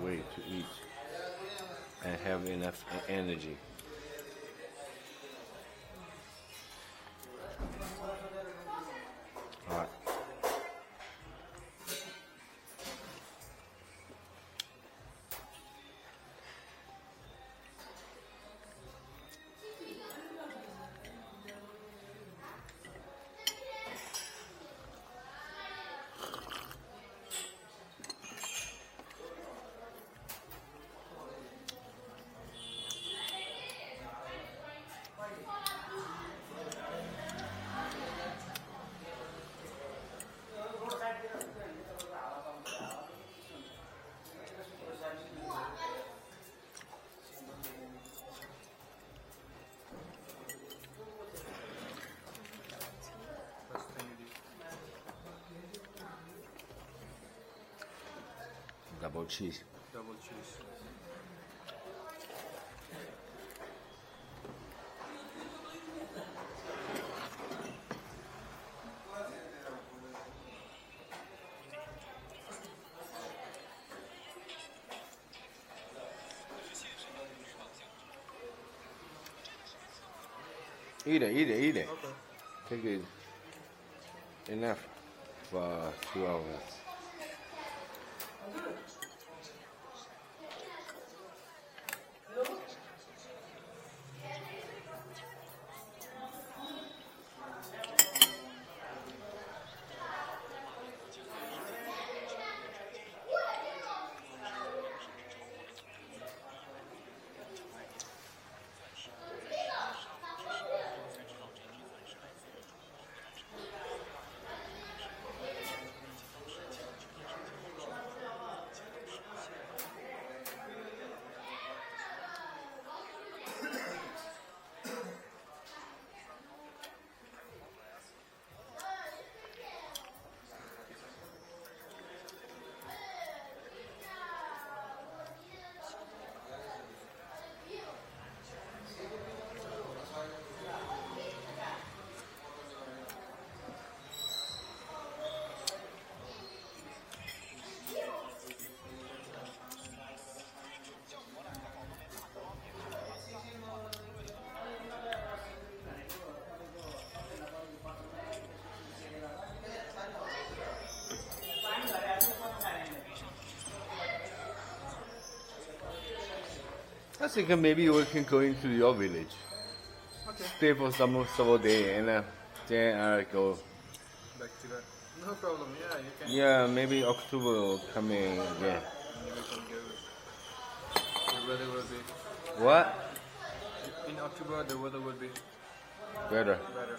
way to eat and have enough energy. Alright. Double cheese. Double cheese. Eat it. Okay. Take it enough for 2 hours. think maybe we can go into your village. Okay. Stay for several days and then go. Back to that. No problem. Yeah, you can. Yeah, maybe October will come in again. Maybe we can go. The weather will be. What? In October, the weather will be Better. better.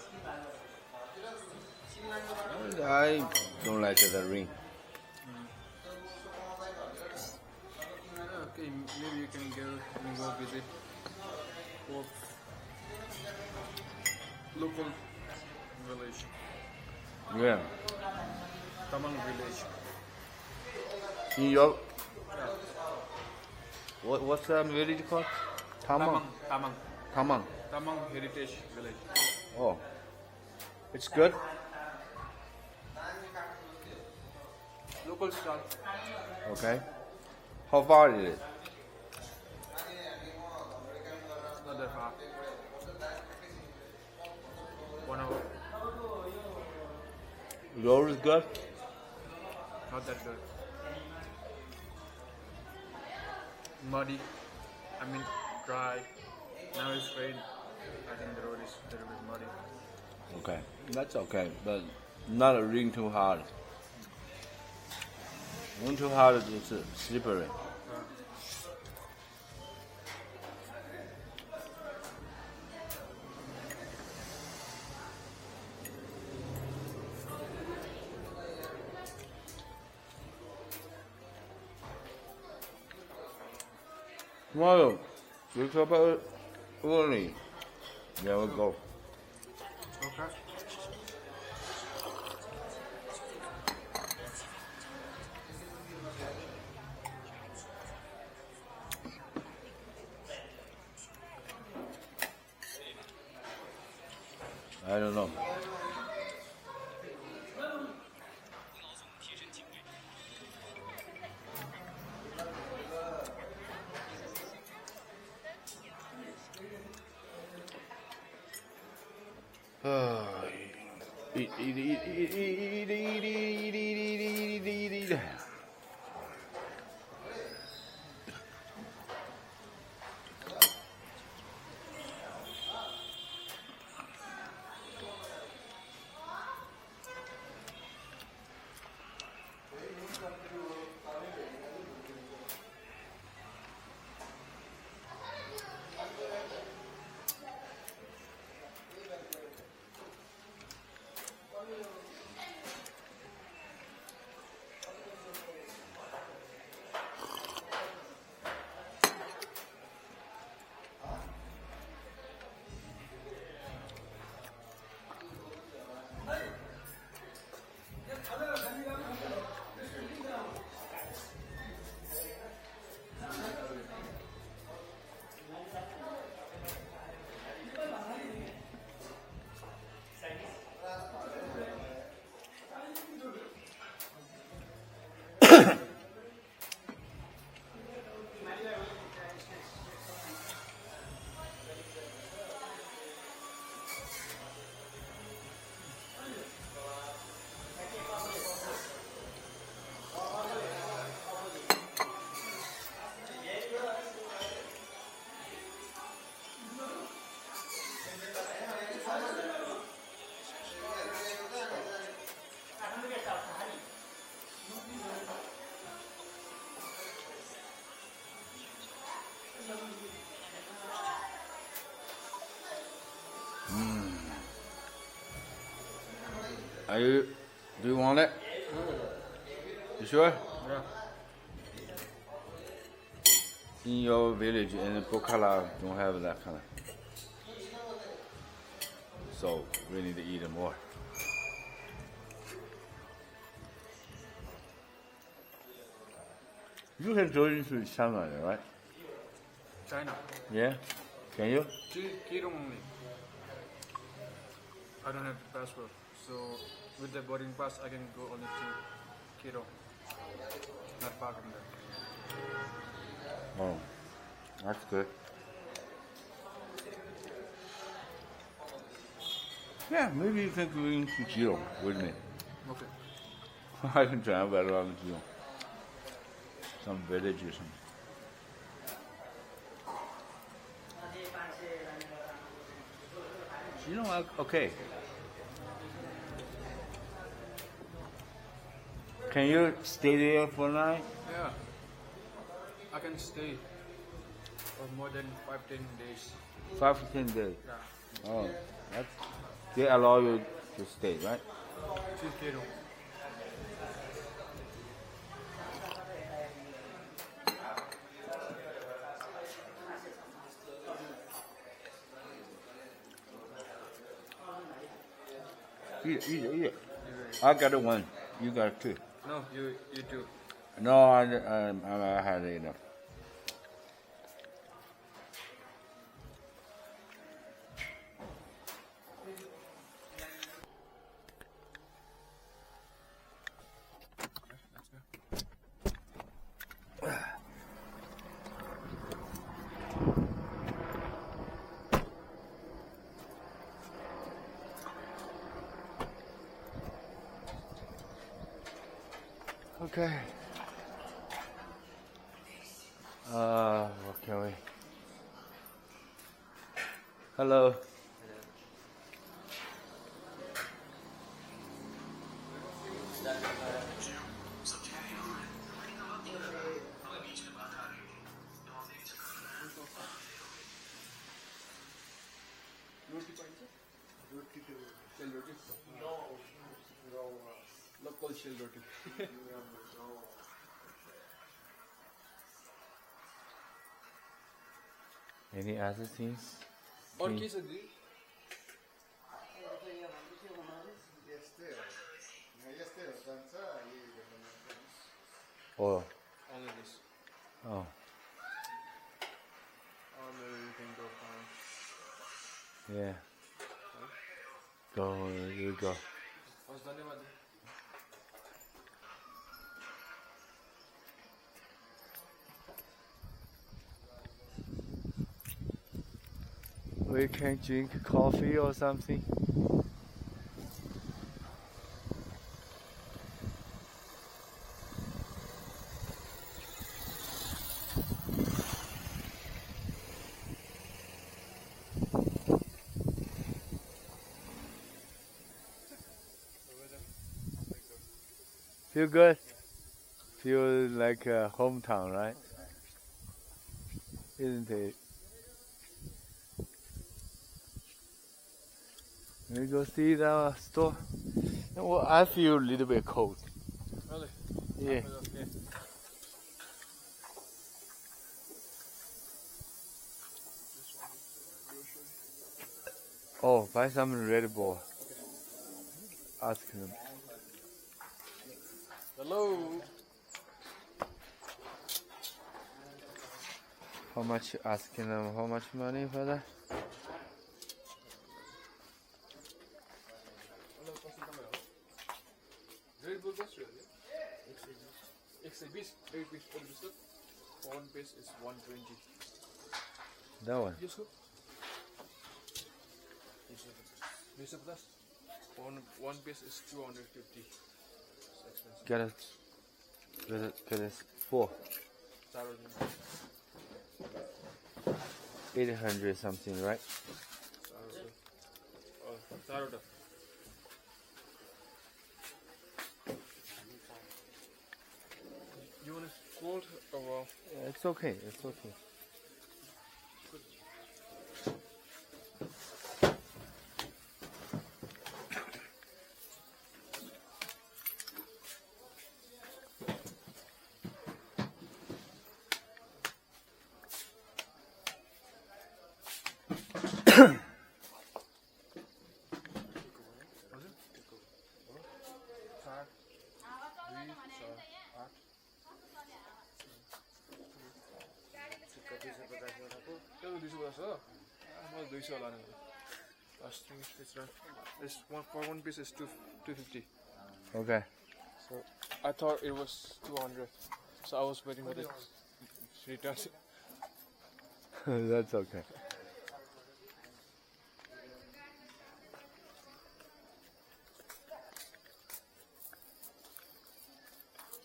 I don't like the rain. Okay, maybe you can go and go visit local village, Yeah. Tamang village. In your what's that village called? Tamang. Tamang Heritage Village. Oh, it's good. Local style. Okay. How far is it? Not that far. 1 hour. Road is good. Not that good. Muddy. I mean dry. Now it's rain. I think the road is a little bit muddy. Okay, that's okay, but not a rain too hard. Rain too hard is slippery. Tomorrow, wake up early. Yeah, we'll go. Okay. I don't know. Eat. Do you want it? You sure? Yeah. In your village in Bokala don't have that kind of. So we need to eat more. You can go into China, right? China. Yeah? Can you? Kirong only. I don't have the passport, so with the boarding pass I can go only to Kirong. Not far from there. Oh, that's good. Yeah, maybe you can go into Giro with me. Okay. I can drive around Giro. Some villages. You know what? Okay. Can you stay there for a night? Yeah. I can stay for more than 5-10 days. 5 to 10 days. Yeah. Oh, that's, they allow you to stay, right? Chilkero. Eat it. I got one. You got two. No, you do. No, I had enough. Okay. What can we? Hello. Local shell roti. Any other things? और के छ दी? Oh. Only this. Oh. Maybe you can go down. Yeah. Go. You go. बस धन्यवाद. We can drink coffee or something. Feel good? Feel like a hometown, right? Isn't it? Let me go see the store. Well, I feel a little bit cold. Really? Yeah. Okay. Oh, buy some Red Bull. Ask them. Hello. How much? Asking them how much money for that? Red Bull just really? 120. 8 piece per biscuit. One piece is 120. That one. Yes, sir. 20 plus. One piece is 250. Get it 4. 800 something, right? You want it cold or raw? It's okay. It's okay. One piece is 250. Okay. So I thought it was 200. So I was waiting for the return. That's okay.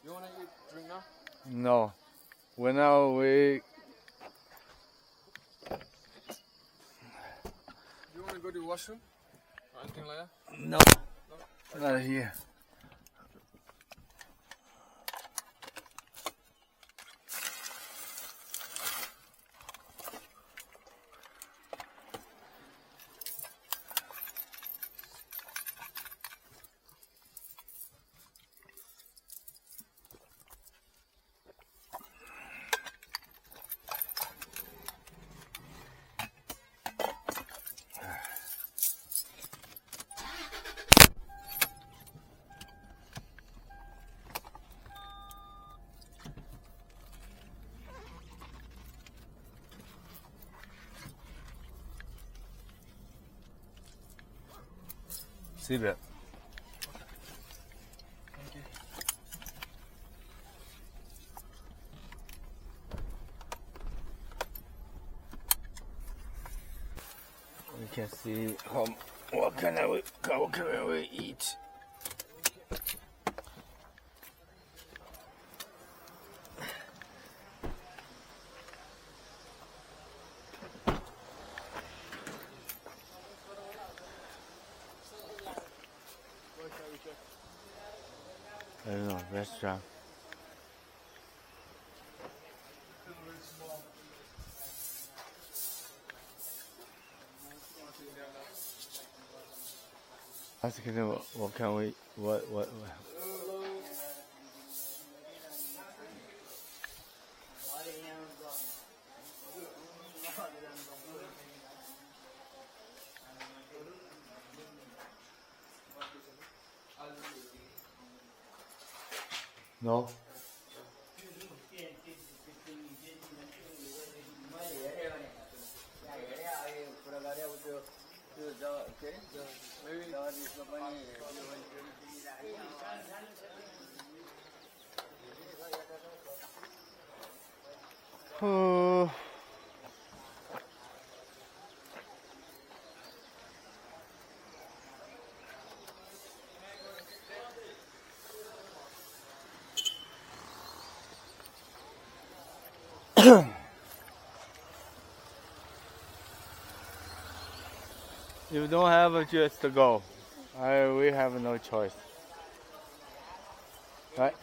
You wanna eat drink now? No. When now we You wanna want to go to the washroom? Or anything like that? No, not here. See that? Thank you. We can see what can we eat. I don't know, restaurant. Asking them what can we what no. Oh. If you don't have a just to go. We have no choice. Right?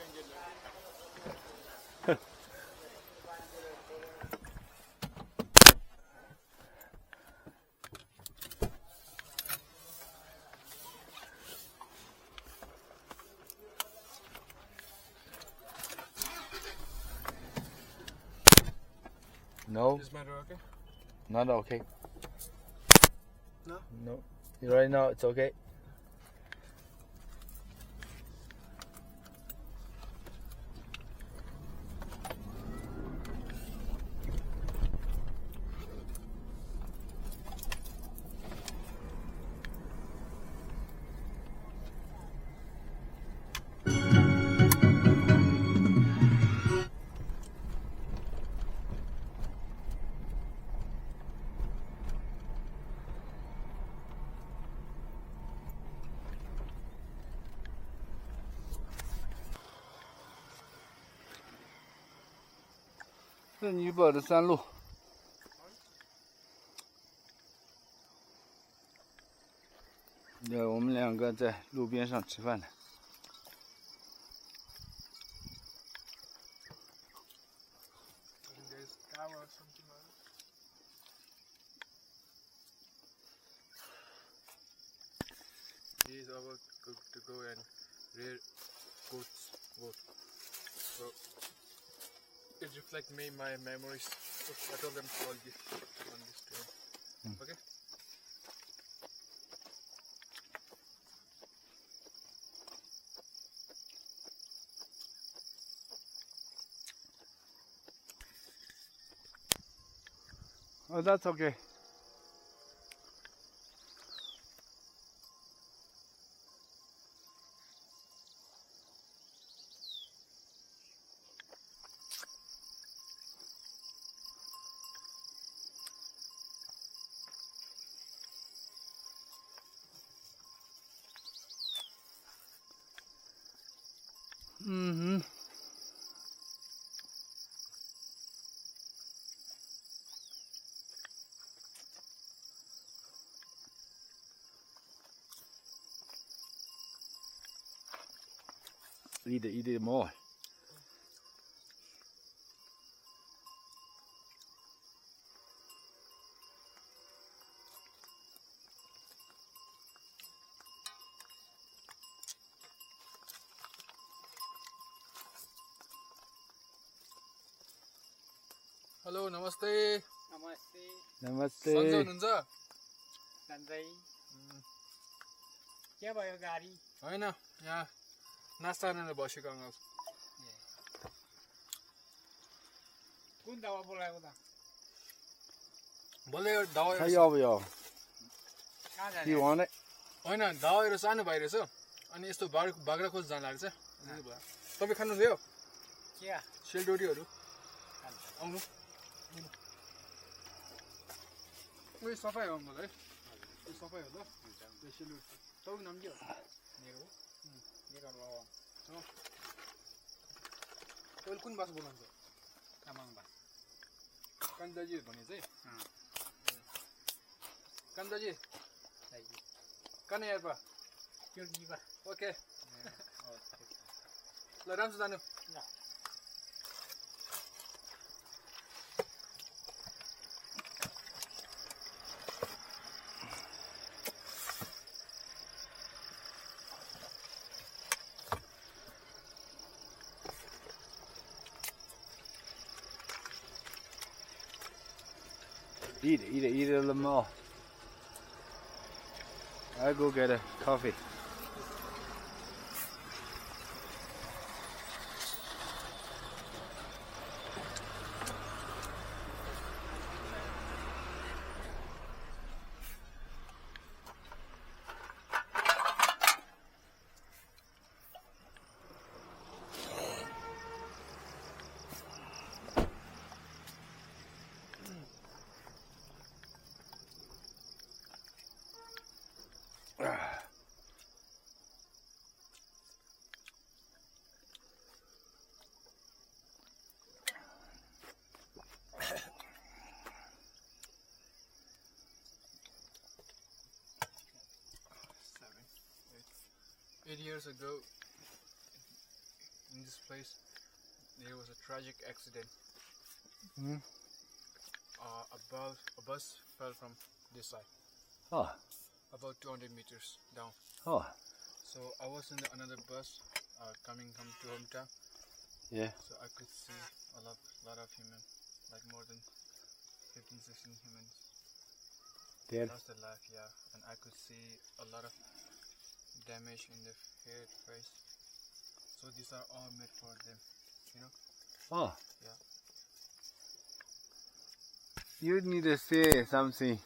No. This matter okay? Not okay. No? No. Right now it's okay.是尼泊尔的山路。我们两个在路边上吃饭呢。He is about to go and rear goats. So it reflects my memories. So I told them to all this on this train. Okay? Oh, that's okay. Mm-hmm. Eat it more. Hello, namaste. नमस्ते Namaste. सन्चो हुनुहुन्छ? सन्जय के भयो गाडी होइन यहाँ नास्ता गरेर बसेको अङ्कल कुन दवा बोलाएको त बोले दवाई How y'all y'all? कहाँ जाने You want it? होइन दवाईहरू सानो भइरहेछ अनि यस्तो बाग्राकोट जान लाग्छ तपाईँ खानुभयो के सेलरोटीहरू आउनु उयो सफाइ हो मलाई है यो सफाइ हो ल यो सेलरोटी तपाईँको नाम के हो मेरो मेरो ल तपाईँले कुन भाषा बोल्नुहुन्छ तामाङ बा कान्दाजी भने चाहिँ कान्दाजी काने यारपा त्यो जीवा ओके ल राम्रो जानु ल Eat it a little more. I'll go get a coffee. Eight years ago, in this place, there was a tragic accident. A bus fell from this side, Oh, about 200 meters down. oh, So I was in another bus coming to hometown. yeah. So I could see a lot of humans, like more than 15, 16 humans Dead. lost their life, yeah. And I could see a lot of damage in the head, face. So these are all made for them, you know? Oh. Yeah. You need to say something.